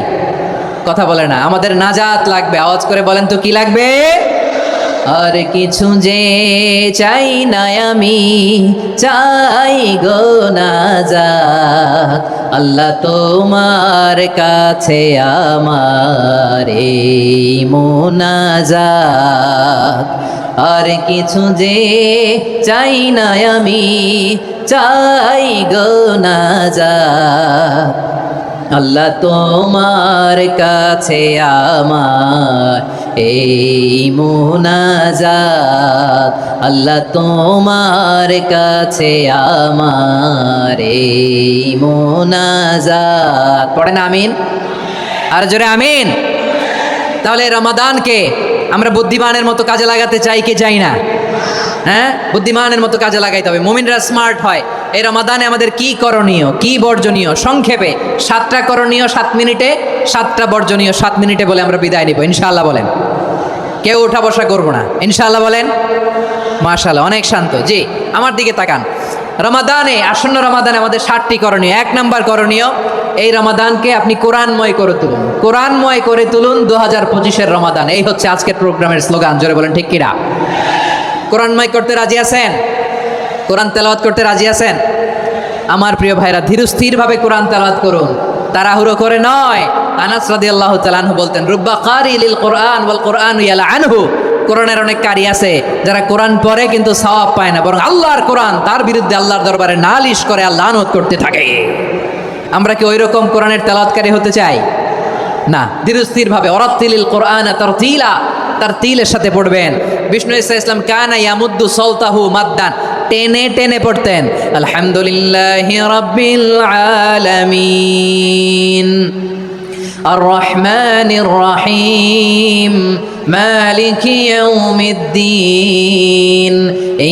A: কথা বলে না। আমাদের নাজাত লাগবে, আওয়াজ করে বলেন তো কি লাগবে? আর কিছু যে চাই না আমি, চাই গো নাজাত, আল্লাহ তোমার কাছে আমার এই মুনাজাত। আর কিছু যে চাই না আমি, চাই গো নাজাত, আল্লাহ তোমার কাছে আমার এই মুনাজাত, আল্লাহ তোমার কাছে আমার এই মুনাজাত। পড়েন আমিন, আর জোরে আমিন। তাহলে রমাদানকে আমরা বুদ্ধিমানের মতো কাজে লাগাতে চাই কি চাই না? হ্যাঁ, বুদ্ধিমানের মতো কাজে লাগাইতে হবে। মুমিনরা স্মার্ট হয়। এই রমাদানে আমাদের কি করণীয়, কি বর্জনীয়, সংক্ষেপে 7টা করণীয় 7 মিনিটে, 7টা বর্জনীয় 7 মিনিটে বলে আমরা বিদায় নিব ইনশাআল্লাহ। বলেন, কেউ উঠা বসা করবো না ইনশাআল্লাহ। বলেন মাশাআল্লাহ, অনেক শান্ত। জি, আমার দিকে তাকান। রমাদানে, আসন্ন রমাদানে আমাদের 7টি করণীয়। 1 নাম্বার করণীয়, এই রমাদানকে আপনি কোরআনময় করে তুলুন। কোরআনময় করে তুলুন 2025-এর রমাদান। এই হচ্ছে আজকের প্রোগ্রামের স্লোগান। জোরে বলেন ঠিক কিনা? কোরআনময় করতে রাজি আছেন? কোরআন তেলাওয়াত করতে রাজি আছেন? আমার প্রিয় ভাইরা, ধীরস্থিরভাবে কোরআন তেলাওয়াত করুন, তাড়াহুড়ো করে নয়। আনাস রাদিয়াল্লাহু তাআলা আনহু বলতেন, রুব্বা কারি লিল কোরআন ওয়াল কোরআনু ইয়ালআনহু, কোরআনের অনেক কারি আছে যারা কোরআন পড়ে কিন্তু সওয়াব পায় না, বরং আল্লাহর কোরআন তার বিরুদ্ধে আল্লাহর দরবারে নালিশ করে আর লানত করতে থাকে। আমরা কি ওই রকম কোরআনের তেলাওয়াতকারী হতে চাই? না। ধীরস্থিরভাবে, ওয়ারাত্তিলিল কোরআনা তারতিলা, তার তিলের সাথে পড়বেন। বিষ্ণু ইসা ইসলাম কানা ইয়ামুদ্দু সাওতাহু মাদ্দান, টেনে টেনে পড়তেন। আলহামদুলিল্লাহি রাব্বিল আলামিন আর রহমানির রহিম মালিকি ইয়াউমিদ্দিন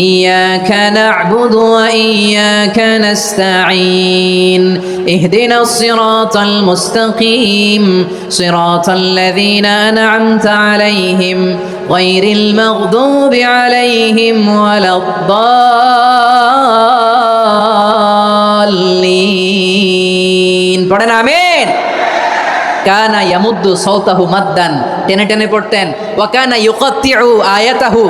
A: ইয়্যাকা না'বুদু ওয়া ইয়্যাকা নাস্তাঈন ইহদিনাস সিরাতাল মুস্তাকিম সিরাতাল লাযীনা আন'আমতা আলাইহিম গায়রিল মাগদুবি আলাইহিম ওয়ালাদ-দাল্লিন। পড়েন আমিন। কানা ইয়ামুদ্দু সাওতাহু মাদ্দান, টেনে টেনে পড়তেন। ওয়া কানা ইউকাত্তিউ আয়াতাহু,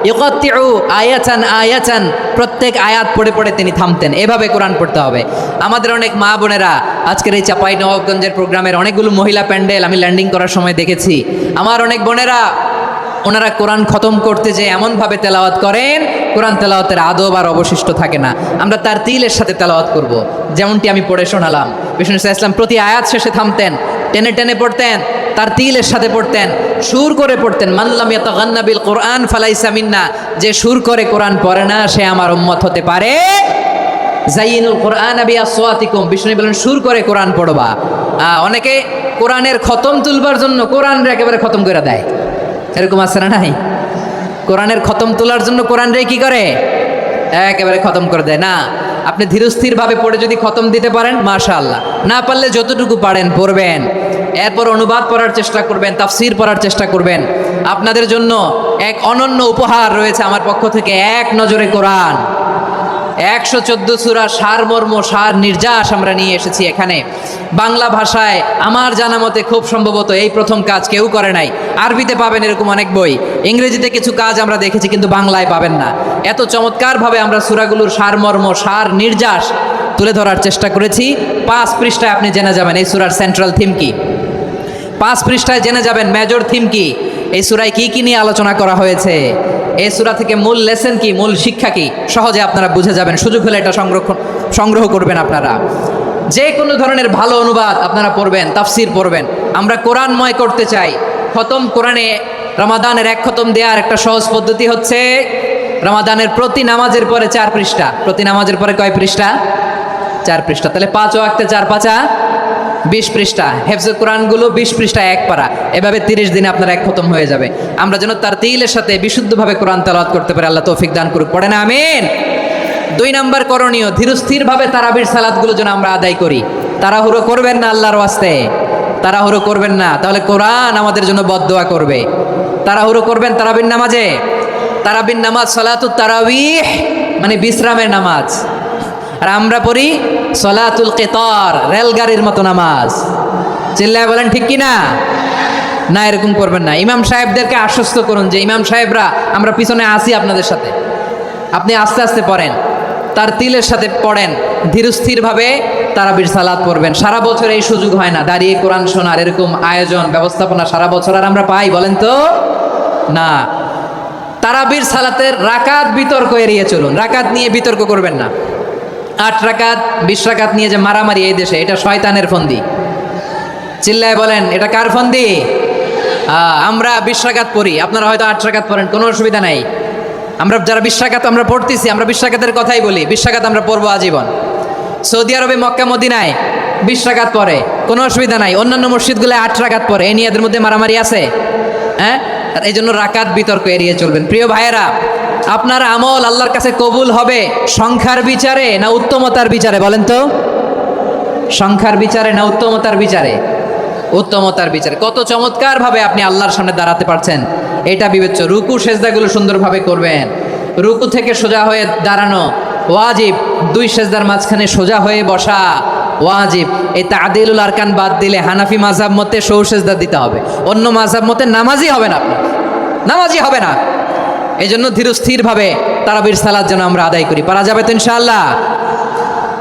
A: ইউকাত্তিউ আয়াতান আয়াতান, প্রত্যেক আয়াত পড়ে পড়ে তিনি থামতেন। এভাবে কোরআন পড়তে হবে। আমাদের অনেক মা বোনেরা, আজকের এই চাঁপাইনবাবগঞ্জের প্রোগ্রামের অনেকগুলো মহিলা প্যান্ডেল আমি ল্যান্ডিং করার সময় দেখেছি। আমার অনেক বোনেরা ওনারা কোরআন খতম করতে যে এমনভাবে তেলাওয়াত করেন, কোরআন তেলাওয়াতের আদব আর অবশিষ্ট থাকে না। আমরা তার তিলের সাথে তেলাওয়াত করব, যেমনটি আমি পড়ে শোনালাম। বিষ্ণু ইসলাম প্রতি আয়াত শেষে থামতেন, টেনে টেনে পড়তেন, তার তিলের সাথে পড়তেন, সুর করে পড়তেন। মাল্লাম ইয়াতাগান্না বিল কোরআন ফালাইসা মিন্না, যে সুর করে কোরআন পড়ে না সে আমার উম্মত হতে পারে। জাইনুল কোরআন বিআসওয়াতিকুম, বিষ্ণু বলেন সুর করে কোরআন পড়বা। অনেকে কোরআনের খতম তুলবার জন্য কোরআনরে একেবারে খতম করে দেয়, এরকম আছে না নাই? কোরআনের খতম তোলার জন্য কোরআনরে কি করে, একেবারে খতম করে দেয় না। আপনি ধীরস্থিরভাবে পড়ে যদি খতম দিতে পারেন মাশাআল্লাহ, না পারলে যতটুকু পারেন পড়বেন, এরপর অনুবাদ পড়ার চেষ্টা করবেন, তাফসির পড়ার চেষ্টা করবেন। আপনাদের জন্য এক অনন্য উপহার রয়েছে আমার পক্ষ থেকে, এক নজরে কোরআন 114 সূরা সারমর্ম সার নির্যাস আমরা নিয়ে এসেছি এখানে বাংলা ভাষায়। আমার জানা মতে খুব সম্ভবত এই প্রথম কাজ কেউ করে নাই। আরবিতে পাবেন এরকম অনেক বই, ইংরেজিতে কিছু কাজ আমরা দেখেছি, কিন্তু বাংলায় পাবেন না। এত চমৎকারভাবে আমরা সূরাগুলোর সারমর্ম সার নির্যাস তুলে ধরার চেষ্টা করেছি। 5 পৃষ্ঠায় আপনি জেনে যাবেন এই সূরার সেন্ট্রাল থিম কি, 5 পৃষ্ঠায় জেনে যাবেন মেজর থিম কি, এই সূরায় কি কি নিয়ে আলোচনা করা হয়েছে, এই সূরা থেকে মূল লেসন কি, মূল শিক্ষা কি, সহজে আপনারা বুঝে যাবেন। সুযোগ হলে এটা সংগ্রহ করবেন আপনারা। যে কোনো ধরনের ভালো অনুবাদ আপনারা পড়বেন, তাফসির পড়বেন। আমরা কোরআনময় করতে চাই। খতম কোরআনে রমাদানের 1 খতম দেওয়ার একটা সহজ পদ্ধতি হচ্ছে রমাদানের প্রতি নামাজের পরে 4 পৃষ্ঠা, প্রতি নামাজের পরে কয় পৃষ্ঠা? 4 পৃষ্ঠা। তাহলে 5 ওয়াক্তে 4 পাঁচা 20 পৃষ্ঠা। হেফজে কোরআনগুলো 20 পৃষ্ঠা 1 পারা, এভাবে 30 দিনে আপনার 1 খতম হয়ে যাবে। আমরা যেন তার তিলের সাথে বিশুদ্ধভাবে কোরআন তেলাওয়াত করতে পারি, আল্লাহ তৌফিক দান করুক। পড়ে না আমিন। 2 নাম্বার করণীয়, ধীরস্থিরভাবে তারাবির সালাতগুলো যেন আমরা আদায় করি। তাড়াহুড়ো করবেন না আল্লাহর ওয়াস্তে, তাড়াহুড়ো করবেন না, তাহলে কোরআন আমাদের জন্য বদদোয়া করবে। তাড়াহুড়ো করবেন তারাবির নামাজে। তারাবির নামাজ সালাতুত তারাবিহ মানে বিশ্রামের নামাজ, আর আমরা পড়ি সলাতুল কিতার, রেলগাড়ির মতো নামাজ। চিল্লায় বলেন ঠিক কি না? না, এরকম করবেন না। ইমাম সাহেবদেরকে আশ্বস্ত করুন যে ইমাম সাহেবরা আমরা পিছনে আসি আপনাদের সাথে, আপনি আস্তে আস্তে পড়েন, তার তিলের সাথে পড়েন, ধীরস্থিরভাবে তারাবির সালাত পড়বেন। সারা বছর এই সুযোগ হয় না দাঁড়িয়ে কোরআন শোনার, এরকম আয়োজন ব্যবস্থাপনা সারা বছর আর আমরা পাই বলেন তো না। তারাবির সালাতের রাকাত বিতর্ক এড়িয়ে চলুন, রাকাত নিয়ে বিতর্ক করবেন না। 8 রাকাত 20 রাকাত নিয়ে যে মারামারি এই দেশে, এটা শয়তানের ফন্দি। চিল্লায় বলেন এটা কার ফন্দি? আমরা 20 রাকাত পড়ি, আপনারা হয়তো 8 রাকাত পড়েন, কোনো অসুবিধা নাই। আমরা যারা 20 রাকাত আমরা পড়তেছি, আমরা 20 রাকাতের কথাই বলি, 20 রাকাত আমরা পড়বো আজীবন। সৌদি আরবে মক্কা মদিনায় 20 রাকাত পড়ে, কোনো অসুবিধা নাই। অন্যান্য মসজিদগুলো 8 রাকাত পড়ে, এই নিয়ে এদের মধ্যে মারামারি আছে? হ্যাঁ, এই জন্য রাকাত বিতর্ক এড়িয়ে চলবেন। প্রিয় ভাইয়েরা, আপনার আমল আল্লাহর কাছে কবুল হবে সংখ্যার বিচারে না উত্তমতার বিচারে বলেন তো? সংখ্যার বিচারে না উত্তমতার বিচারে? উত্তমতার বিচারে। কত চমৎকারভাবে আপনি আল্লাহর সামনে দাঁড়াতে পারছেন এটা বিবেচ্য। রুকু সেজদাগুলো সুন্দরভাবে করবেন, রুকু থেকে সোজা হয়ে দাঁড়ানো ওয়াজিব, 2 সেজদার মাঝখানে সোজা হয়ে বসা ওয়াজিব। এই তাদিলুল আরকান বাদ দিলে হানাফি মাযহাব মতে সৌ সেজদা দিতে হবে, অন্য মাযহাব মতে নামাজই হবে না, আপনার নামাজই হবে না। এই জন্য ধীরস্থিরভাবে তারাবির সালাত যেন আমরা আদায় করি। পারা যাবে তো ইনশাআল্লাহ?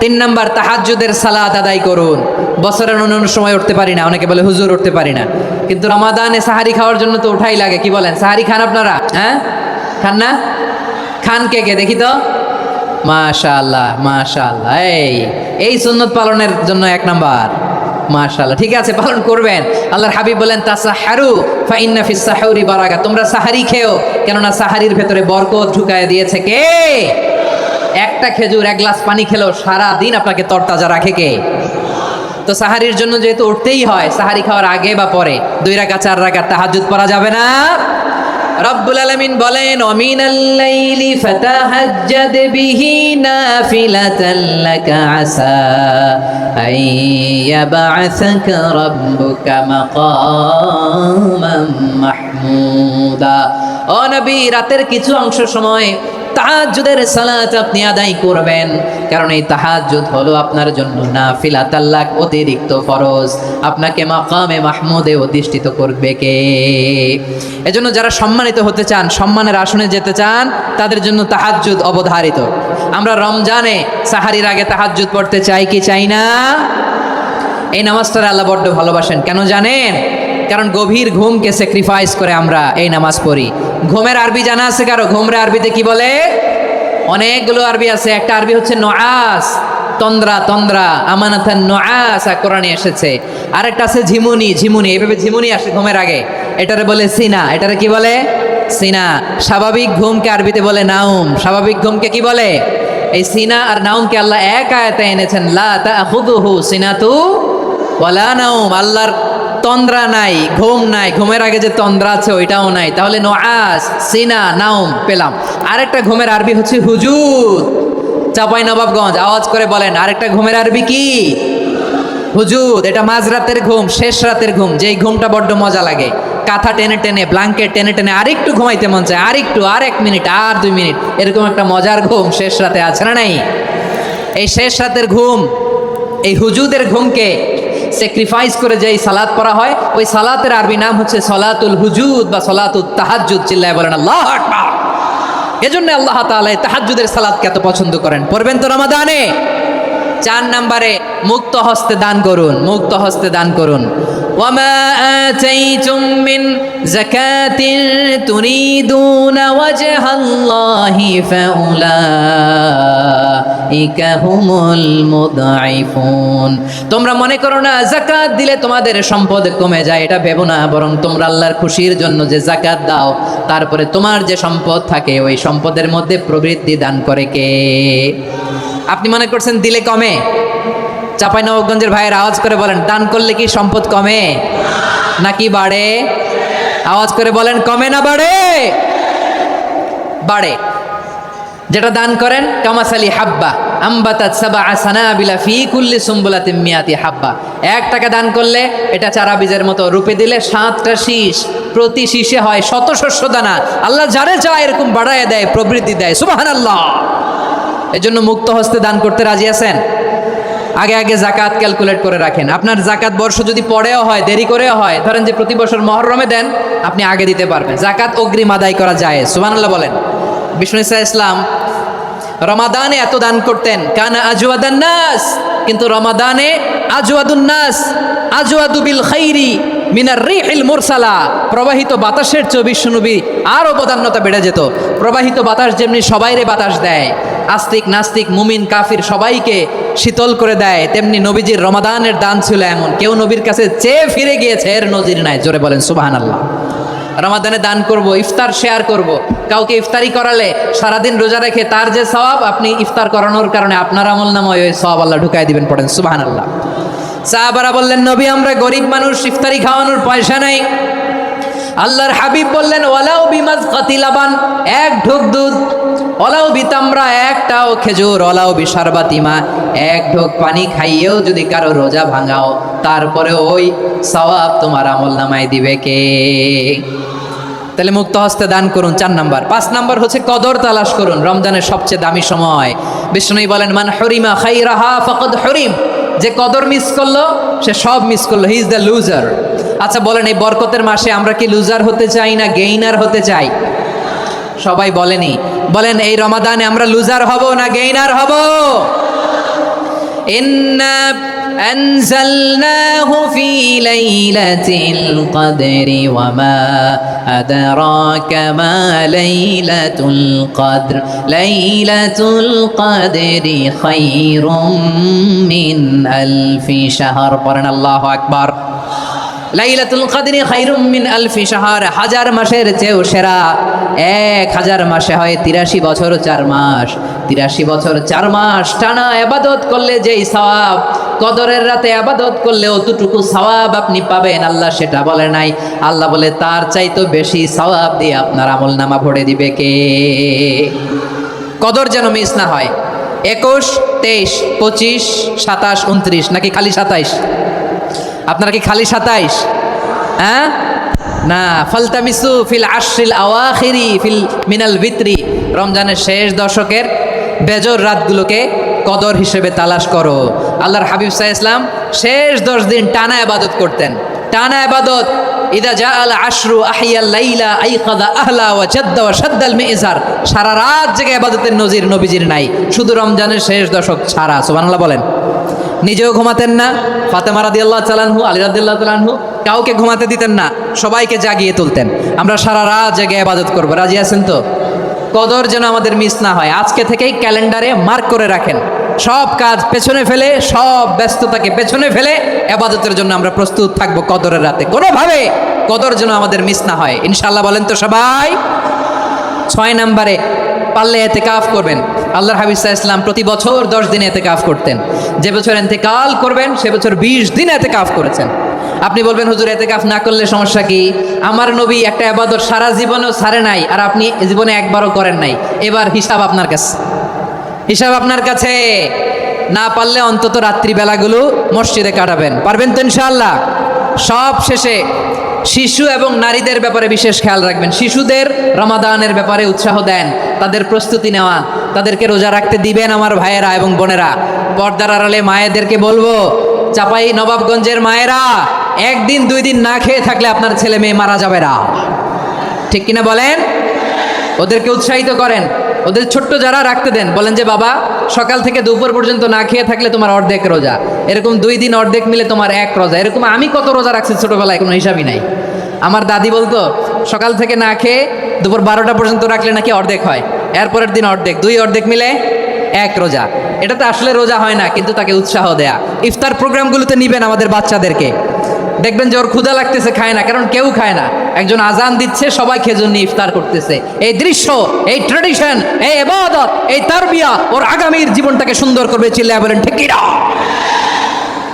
A: 3 নাম্বার, তাহাজ্জুদের সালাত আদায় করুন। বছরের অন্যান্য সময় উঠতে পারি না, অনেকে বলে হুজুর উঠতে পারি না, কিন্তু রমাদানে সাহারি খাওয়ার জন্য তো ওঠাই লাগে। কি বলেন, সাহারি খান আপনারা? হ্যাঁ, খান না? খান কে কে দেখি তো? মাশাআল্লাহ মাশাআল্লাহ, এই সুন্নত পালনের জন্য 1 নাম্বার। মাশাআল্লাহ, ঠিক আছে, পালন করবেন। আল্লাহর হাবিব বলেন তাসাহারু ফা ইন্না ফিস সাহুরি বারাকা, তোমরা সাহারি খেও, কেননা সাহারির ভেতরে বরকত ঢুকায় দিয়েছে কে? একটা খেজুর 1 গ্লাস পানি খেলেও সারা দিন আপনাকে তরতাজা রাখে কে? তো সাহারির জন্য যেহেতু উঠতেই হয়, সাহারি খাওয়ার আগে বা পরে 2 রাকাত 4 রাকাত তাহাজ্জুদ পড়া যাবে না? রব্বুল আলামিন বলেন ওয়ামিনাল লাইলি ফাতাহাজ্জাদ বিহি নাফিলাতান লাকা আসা আইয়াবআসাকা রাব্বুকা মাকামান মাহমুদা। ও নবী, রাতের কিছু অংশ সময় তাহাজ্জুদের সালাত আপনি আদায় করবেন, কারণ এই তাহাজ্জুদ হলো আপনার জন্য নাফিলাতাল লাক, অতিরিক্ত ফরজ। আপনাকে মাকামে মাহমুদে অধিষ্ঠিত করবে কে? এজন্য যারা সম্মানিত হতে চান, সম্মানের আসনে যেতে চান, তাদের জন্য তাহাজ্জুদ অবধারিত। আমরা রমজানে সাহারির আগে তাহাজ্জুদ পড়তে চাই কি চাই না? এই নামাজটা আল্লাহ বড্ড ভালোবাসেন, কেন জানেন? কারণ গভীর ঘুমকে স্যাক্রিফাইস করে আমরা এই নামাজ পড়ি। ঘুমের আরবি জানা আছে কারো? ঘুমরে আরবিতে কি বলে? অনেকগুলো আরবি আছে। একটা আরবি হচ্ছে নোয়াস, তন্দ্রা তন্দ্রা, আমানাথান নোয়াস, কোরআনে এসেছে। আরেকটা আছে ঝিমুনি, ঝিমুনি, এইভাবে ঝিমুনি আসে ঘুমের আগে, এটারে বলে সিনা। এটারে কি বলে? সিনা। স্বাভাবিক ঘুমকে আরবিতে বলে নাউম। স্বাভাবিক ঘুমকে কি বলে? এই সিনা আর নাউমকে আল্লাহ এক আয়াতে এনেছেন, লা তাখুযুহু সিনাতু ওয়ালা নাউম। আল্লাহর তন্দ্রা নাই, ঘুম নাই, ঘুমের আগে যে তন্দ্রা আছে ওইটাও নাই। তাহলে নোয়াস, সিনা, নাউম পেলাম। আরেকটা ঘুমের আরবি হচ্ছে হুজুদ। চাঁপাইনবাবগঞ্জ আওয়াজ করে বলেন, আরেকটা ঘুমের আরবি কি? হুজুদ। এটা মাঝরাতের ঘুম, শেষ রাতের ঘুম, যেই ঘুমটা বড্ড মজা লাগে। কাঁথা টেনে টেনে, ব্ল্যাঙ্কেট টেনে টেনে আরেকটু ঘুমাইতে মন চায়, আরেকটু, আর 1 মিনিট, আর 2 মিনিট, এরকম একটা মজার ঘুম শেষ রাতে আছে না নাই? এই শেষ রাতের ঘুম, এই হুজুদের ঘুমকে স্যাক্রিফাইস করে যেই সালাত পড়া হয়, ওই সালাতের আরবি নাম হচ্ছে সলাতুল হুজুদ বা সলাতুত তাহাজ্জুদ। চিল্লায় বলেন আল্লাহু আকবার। এজন্য আল্লাহ তাআলা তাহাজ্জুদের সালাতকে এত পছন্দ করেন। পড়বেন তো রমাদানে। 4 নম্বরে মুক্ত হস্তে দান করুন, মুক্ত হস্তে দান করুন। ওয়ামা আতাইতুম মিন যাকাতিন তুরিদুনা ওয়াজহাল্লাহি ফাউলাইকা হুমুল মুদঈফুন। তোমরা মনে করো না যাকাত দিলে তোমাদের সম্পদ কমে যায়, এটা ভেবো না। বরং তোমরা আল্লাহর খুশির জন্য যে যাকাত দাও, তারপরে তোমার যে সম্পদ থাকে ওই সম্পদের মধ্যে প্রবৃদ্ধি দান করে কে? আপনি মনে করছেন দিলে কমে? চাঁপাইনবাবগঞ্জের ভাইয়ের আওয়াজ করে বলেন, দান করলে কি সম্পদ কমে নাকি বাড়ে? আওয়াজ করে বলেন, কমে না বাড়ে? বাড়ে। যেটা দান করেন, কামাসালি হাব্বা আম্বাতাত সাবআ সানাবিলা ফি কুল্লি সুম্বুলাতিন মিয়াতি হাব্বা। 1 টাকা দান করলে এটা চারা বীজের মতো, রূপে দিলে 7টা শীষ, প্রতি শীষে হয় 100 শস্য দানা। আল্লাহ যারে চায় এরকম বাড়ায় দেয়, প্রবৃদ্ধি দেয়। সুবহানাল্লাহ। এজন্য মুক্ত হস্তে দান করতে রাজি আছেন? আগে আগে যাকাত ক্যালকুলেট করে রাখেন। আপনার যাকাত বর্ষ যদি পরেও হয়, দেরি করেও হয়, ধরেন যে প্রতি বছর মহরমে দেন, আপনি আগে দিতে পারবেন। যাকাত অগ্রিম আদায় করা যায়। সুবহানাল্লাহ বলেন। বিষ্ণু ঈসা ইসলাম রমাদানে এত দান করতেন, কানা আজওয়াদান নাস, কিন্তু রমাদানে আজওয়াদুন নাস আজওয়াদু বিল খাইরি মিনার রিহিল মুরসালা। প্রবাহিত বাতাসের চেয়ে বিশ্বনবী আরও বদান্যতা বেড়ে যেত। প্রবাহিত বাতাস যেমনি সবাইরে বাতাস দেয়, আস্তিক নাস্তিক মুমিন কাফির সবাইকে শীতল করে দেয়, তেমনি নবীজির রমাদানের দান ছিল এমন, কেউ নবীর কাছে চেয়ে ফিরে গিয়েছে এর নজির নাই। জোরে বলেন সুবহানাল্লাহ। রমাদানে দান করব, ইফতার শেয়ার করব। কাউকে ইফতারি করালে সারাদিন রোজা রেখে তার যে সওয়াব, আপনি ইফতার করানোর কারণে আপনার আমল নামায় ওই সওয়াব আল্লাহ ঢুকাই দিবেন। পড়েন সুবহানাল্লাহ। সাহাবারা বললেন, নবী আমরা গরিব মানুষ, ইফতারি খাওয়ানোর পয়সা নাই। আল্লাহর হাবিব বললেন, ওয়ালাউ বিমাজকাতি লাবান, 1 ঢোক দুধ, ওয়ালাউ বিতামরা, 1টাও খেজুর, ওয়ালাউ বিশারবাতিমা, 1 ঢোক পানি খাইয়েও যদি কারো রোজা ভাঙাও, তারপরে ওই সওয়াব তোমার আমল নামায় দিবে কে? তাহলে মুক্ত হস্তে দান করুন, 4 নাম্বার। 5 নাম্বার হচ্ছে কদর তালাশ করুন। রমজানের সবচেয়ে দামি সময়। বিষ্ণু বলেন, মান হরিমা খাইরাহা ফাকাদ হরিম। যে কদর মিস করলো সে সব মিস করলো, হি ইজ দ্য লুজার। আচ্ছা বলেন, এই বরকতের মাসে আমরা কি লুজার হতে চাই না গেইনার হতে চাই? সবাই বলেনি। বলেন, এই রমাদানে আমরা লুজার হব না গেইনার হব? ইন্না আনজালনাহু ফি লাইলাতিল কদরি ওয়া মা আদরাকা মা লাইলাতুল কদর লাইলাতুল কদরি খায়রুম মিন আলফি শাহর। পড়েন আল্লাহু আকবার। লাইলাতুল কদরি খায়রুম মিন আলফি শাহর, 1000 মাসের চেয়েও সেরা। 1000 মাসে হয় 83 বছর 4 মাস। 83 বছর 4 মাস টানা ইবাদত করলে যেই সওয়াব, কদরের রাতে ইবাদত করলে অতটুকু সওয়াব আপনি পাবেন, আল্লাহ সেটা বলে নাই। আল্লাহ বলে তার চাইতে বেশি সওয়াব দিয়ে আপনার আমলনামা ভরে দিবে কে? কদর যেন মিস না হয়। 21, 23, 25, 27, 29 নাকি খালি 27? আপনারা কি খালি 27? হ্যাঁ না। ফালতামিসু ফিল আশরিল আওয়াখিরি ফিল মিনাল ভিতরি। রমজানের শেষ দশকের বেজর রাতগুলোকে কদর হিসেবে তালাশ করো। আল্লাহর হাবিব সাল্লাল্লাহু আলাইহি ওয়াসাল্লাম শেষ 10 দিন টানা ইবাদত করতেন। টানা ইবাদত। ইদা জাআল আশরু আহিয়াল লাইলা আইকাদা আহলা ওয়া জাদ্দা ওয়া শাদ্দাল মিজার। সারা রাত জেগে ইবাদতের নজির নবীজির নাই, শুধু রমজানের শেষ দশক ছাড়া। সুবহানাল্লাহ বলেন। নিজেও ঘুমাতেন না। ফাতেমা রাদিয়াল্লাহু তাআলা আনহু, আলী রাদিয়াল্লাহু তাআলা আনহু কাউকে ঘুমাতে দিতেন না, সবাইকে জাগিয়ে তুলতেন। আমরা সারা রাত জেগে ইবাদত করবো, রাজি আছেন তো? কদর যেন আমাদের মিস না হয়, আজকে থেকেই ক্যালেন্ডারে মার্ক করে রাখেন। সব কাজ পেছনে ফেলে, সব ব্যস্ততাকে পেছনে ফেলে ইবাদতের জন্য আমরা প্রস্তুত থাকবো কদরের রাতে। কোনোভাবে কদর যেন আমাদের মিস না হয়, ইনশাআল্লাহ বলেন তো সবাই। 6 নম্বরে পারলে এতেকাফ করবেন। আল্লাহর হাবিব সাল্লাল্লাহু আলাইহি ওয়াসাল্লাম প্রতি বছর 10 দিন এতেকাফ করতেন। যে বছর ইন্তেকাল করবেন সে বছর 20 দিন এতেকাফ করেছেন। আপনি বলবেন হুজুর এতেকাফ না করলে সমস্যা কি? আমার নবী একটা ইবাদত সারা জীবনেও ছাড়ে নাই, আর আপনি জীবনে একবারও করেন নাই। এবার হিসাব আপনার কাছে, হিসাব আপনার কাছে। না পারলে অন্তত রাত্রিবেলাগুলো মসজিদে কাটাবেন, পারবেন তো ইনশাআল্লাহ? সব শেষে শিশু এবং নারীদের ব্যাপারে বিশেষ খেয়াল রাখবেন। শিশুদের রমাদানের ব্যাপারে উৎসাহ দেন, তাদের প্রস্তুতি নেওয়া, তাদেরকে রোজা রাখতে দিবেন। আমার ভাইয়েরা এবং বোনেরা, পর্দার আড়ালে মায়েদেরকে বলবো, চাপাই নবাবগঞ্জের মায়েরা, 1 দিন 2 দিন না খেয়ে থাকলে আপনার ছেলে মেয়ে মারা যাবে না, ঠিক কিনা বলেন? ওদেরকে উৎসাহিত করেন, ওদের ছোট্ট যারা রাখতে দেন, বলেন যে বাবা সকাল থেকে দুপুর পর্যন্ত না খেয়ে থাকলে তোমার অর্ধেক রোজা, এরকম 2 দিন অর্ধেক মিলে তোমার 1 রোজা। এরকম আমি কত রোজা রাখছি ছোটবেলায়, কোনো হিসাবই নাই। আমার দাদি বলতো সকাল থেকে না খেয়ে দুপুর 12টা পর্যন্ত রাখলে নাকি অর্ধেক হয়, এরপরের দিন অর্ধেক, 2 অর্ধেক মিলে 1 রোজা। এটা তো আসলে রোজা হয় না, কিন্তু তাকে উৎসাহ দেয়া। ইফতার প্রোগ্রামগুলোতে নিবেন আমাদের বাচ্চাদেরকে, দেখবেন যে ওর ক্ষুধা লাগতেছে, খায় না, কারণ কেউ খায় না। একজন আজান দিচ্ছে, সবাই খেজুর নিয়ে ইফতার করতেছে। এই দৃশ্য, এই ট্র্যাডিশন, এই ইবাদত, এই তারবিয়া ওর আগামীর জীবনটাকে সুন্দর করবে। চিল্লায়া বলেন ঠিক কি না?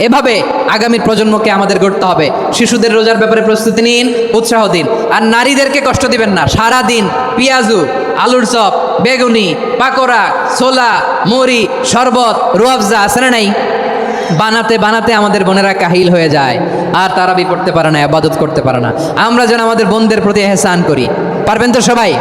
A: এভাবে আগামীর প্রজন্মকে আমাদের গড়তে হবে। শিশুদের রোজার ব্যাপারে প্রস্তুতি নিন, উৎসাহ দিন। আর নারীদেরকে কষ্ট দিবেন না। সারা দিন পেঁয়াজু, আলুর চপ, বেগুনি, পাকোড়া, ছোলা, মুড়ি, শরবত, রুয়াবজা আছে না নাই, বানাতে বানাতে আমাদের বোনেরা কাহিল হয়ে যায়, আর তারাবি পড়তে পারে না, ইবাদত করতে পারে না। আমরা যেন আমাদের বোনদের প্রতি এহসান করি, পারবেন তো সবাই?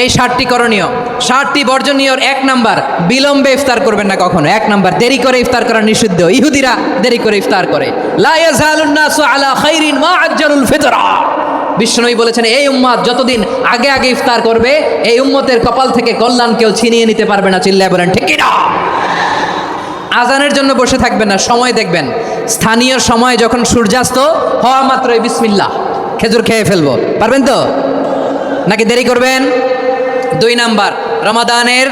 A: এই 7টি করণীয়, 7টি বর্জনীয়। 1 নাম্বার, বিলম্বে ইফতার করবেন না কখনো। 1 নাম্বার, দেরি করে ইফতার করা নিষিদ্ধ। ইহুদিরা দেরি করে ইফতার করে। লা ইয়াজালুন নাসু আলা খাইরিন মা আজ্জালুল ফিতরা। বিশ্বনবী বলেছেন এই উম্মত যতদিন আগে আগে ইফতার করবে, এই উম্মতের কপাল থেকে কল্যাণ কেউ ছিনিয়ে নিতে পারবে না। চিল্লায় বলেন ঠিক কি না? আজানের জন্য বসে থাকবেন না, সময় দেখবেন। স্থানীয় সময় যখন সূর্যাস্ত হওয়া মাত্রই বিসমিল্লাহ, খেজুর খেয়ে ফেলবো, পারবেন তো? নাকি দেরি করবেন? 2 নাম্বার, রমাদানের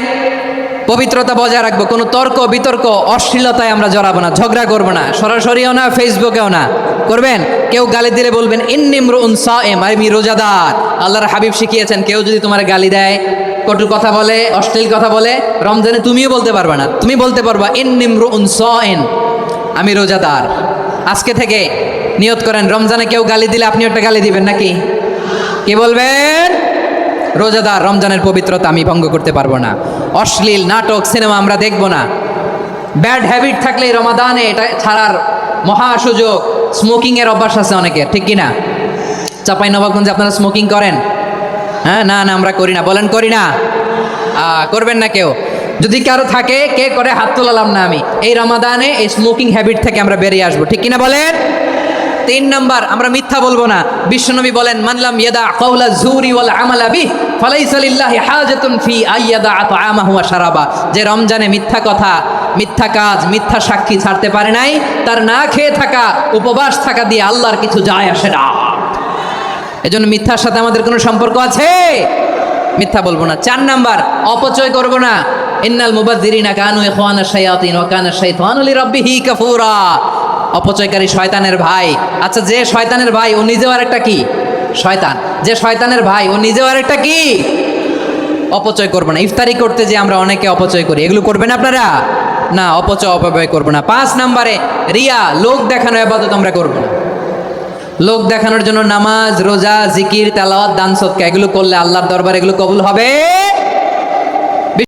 A: পবিত্রতা বজায় রাখবো। কোনো তর্ক বিতর্ক অশ্লীলতায় আমরা জড়াবো না, ঝগড়া করবো না, সরাসরিও না, ফেসবুকেও না। করবেন? কেউ গালি দিলে বলবেন ইন্নিমরুন সায়েম, আমি রোজাদার। আল্লাহর হাবিব শিখিয়েছেন, কেউ যদি তোমার গালি দেয়, কটু কথা বলে, অশ্লীল কথা বলে, রমজানে তুমিও বলতে পারবে না। তুমি বলতে পারবা ইন্নিমরুন সায়েম, আমি রোজাদার। আজকে থেকে নিয়ত করেন, রমজানে কেউ গালি দিলে আপনি একটা গালি দিবেন নাকি? কি বলবেন? রোজাদার, রমজানের পবিত্রতা আমি ভঙ্গ করতে পারবো না। অশ্লীল নাটক, সিনেমা আমরা দেখব না। ব্যাড হ্যাবিট থাকলে রমাদানে এটা ছাড়ার মহা সুযোগ। স্মোকিংয়ের অভ্যাস আছে অনেকের, ঠিক কিনা? চাপাই নবাবগঞ্জে আপনারা স্মোকিং করেন? হ্যাঁ, না না আমরা করি না, বলেন করি না। করবেন না কেউ। যদি কারো থাকে, কে করে হাত তোলালাম না আমি। এই রমাদানে এই স্মোকিং হ্যাবিট থেকে আমরা বেরিয়ে আসবো, ঠিক কিনা বলেন? 3 নাম্বার, আমরা মিথ্যা বলবো না। বিশ্বনবী বলেন মানলাম ইয়াদা কাওলা যুরি ওয়াল আমালা বিহি ফালাইসা লিল্লাহি হাজাতুন ফি আইয়াদা তাআমাহু ওয়া শারাবা। যে রমজানে মিথ্যা কথা, মিথ্যা কাজ, মিথ্যা সাক্ষী ছাড়তে পারে নাই, তার না খেয়ে থাকা, উপবাস থাকা দিয়ে আল্লাহর কিছু যায় আসে না। এজন্য মিথ্যার সাথে আমাদের কোনো সম্পর্ক আছে? মিথ্যা বলবো না। 4 নাম্বার, অপচয় করব না। ইন্নাল মুবাযযিরিনা কানু ইখওয়ানাশ শায়াতিন ওয়া কানা শাইতানু লিরাব্বিহি কাফুরা। অপচয়কারী শয়তানের ভাই। আচ্ছা, যে শয়তানের ভাই ও নিজেও আরেকটা কি? শয়তান। যে শয়তানের ভাই ও নিজেও আরেকটা কি? অপচয় করবো না। ইফতারি করতে যে আমরা অনেকে অপচয় করি, এগুলো করবেন আপনারা? না, অপচয় অপব্যয় করবো না। 5 নাম্বারে, রিয়া, লোক দেখানো ইবাদত আমরা করবো না। লোক দেখানোর জন্য নামাজ, রোজা, জিকির, তেলাওয়াত, দান, সদকা এগুলো করলে আল্লাহর দরবারে এগুলো কবুল হবে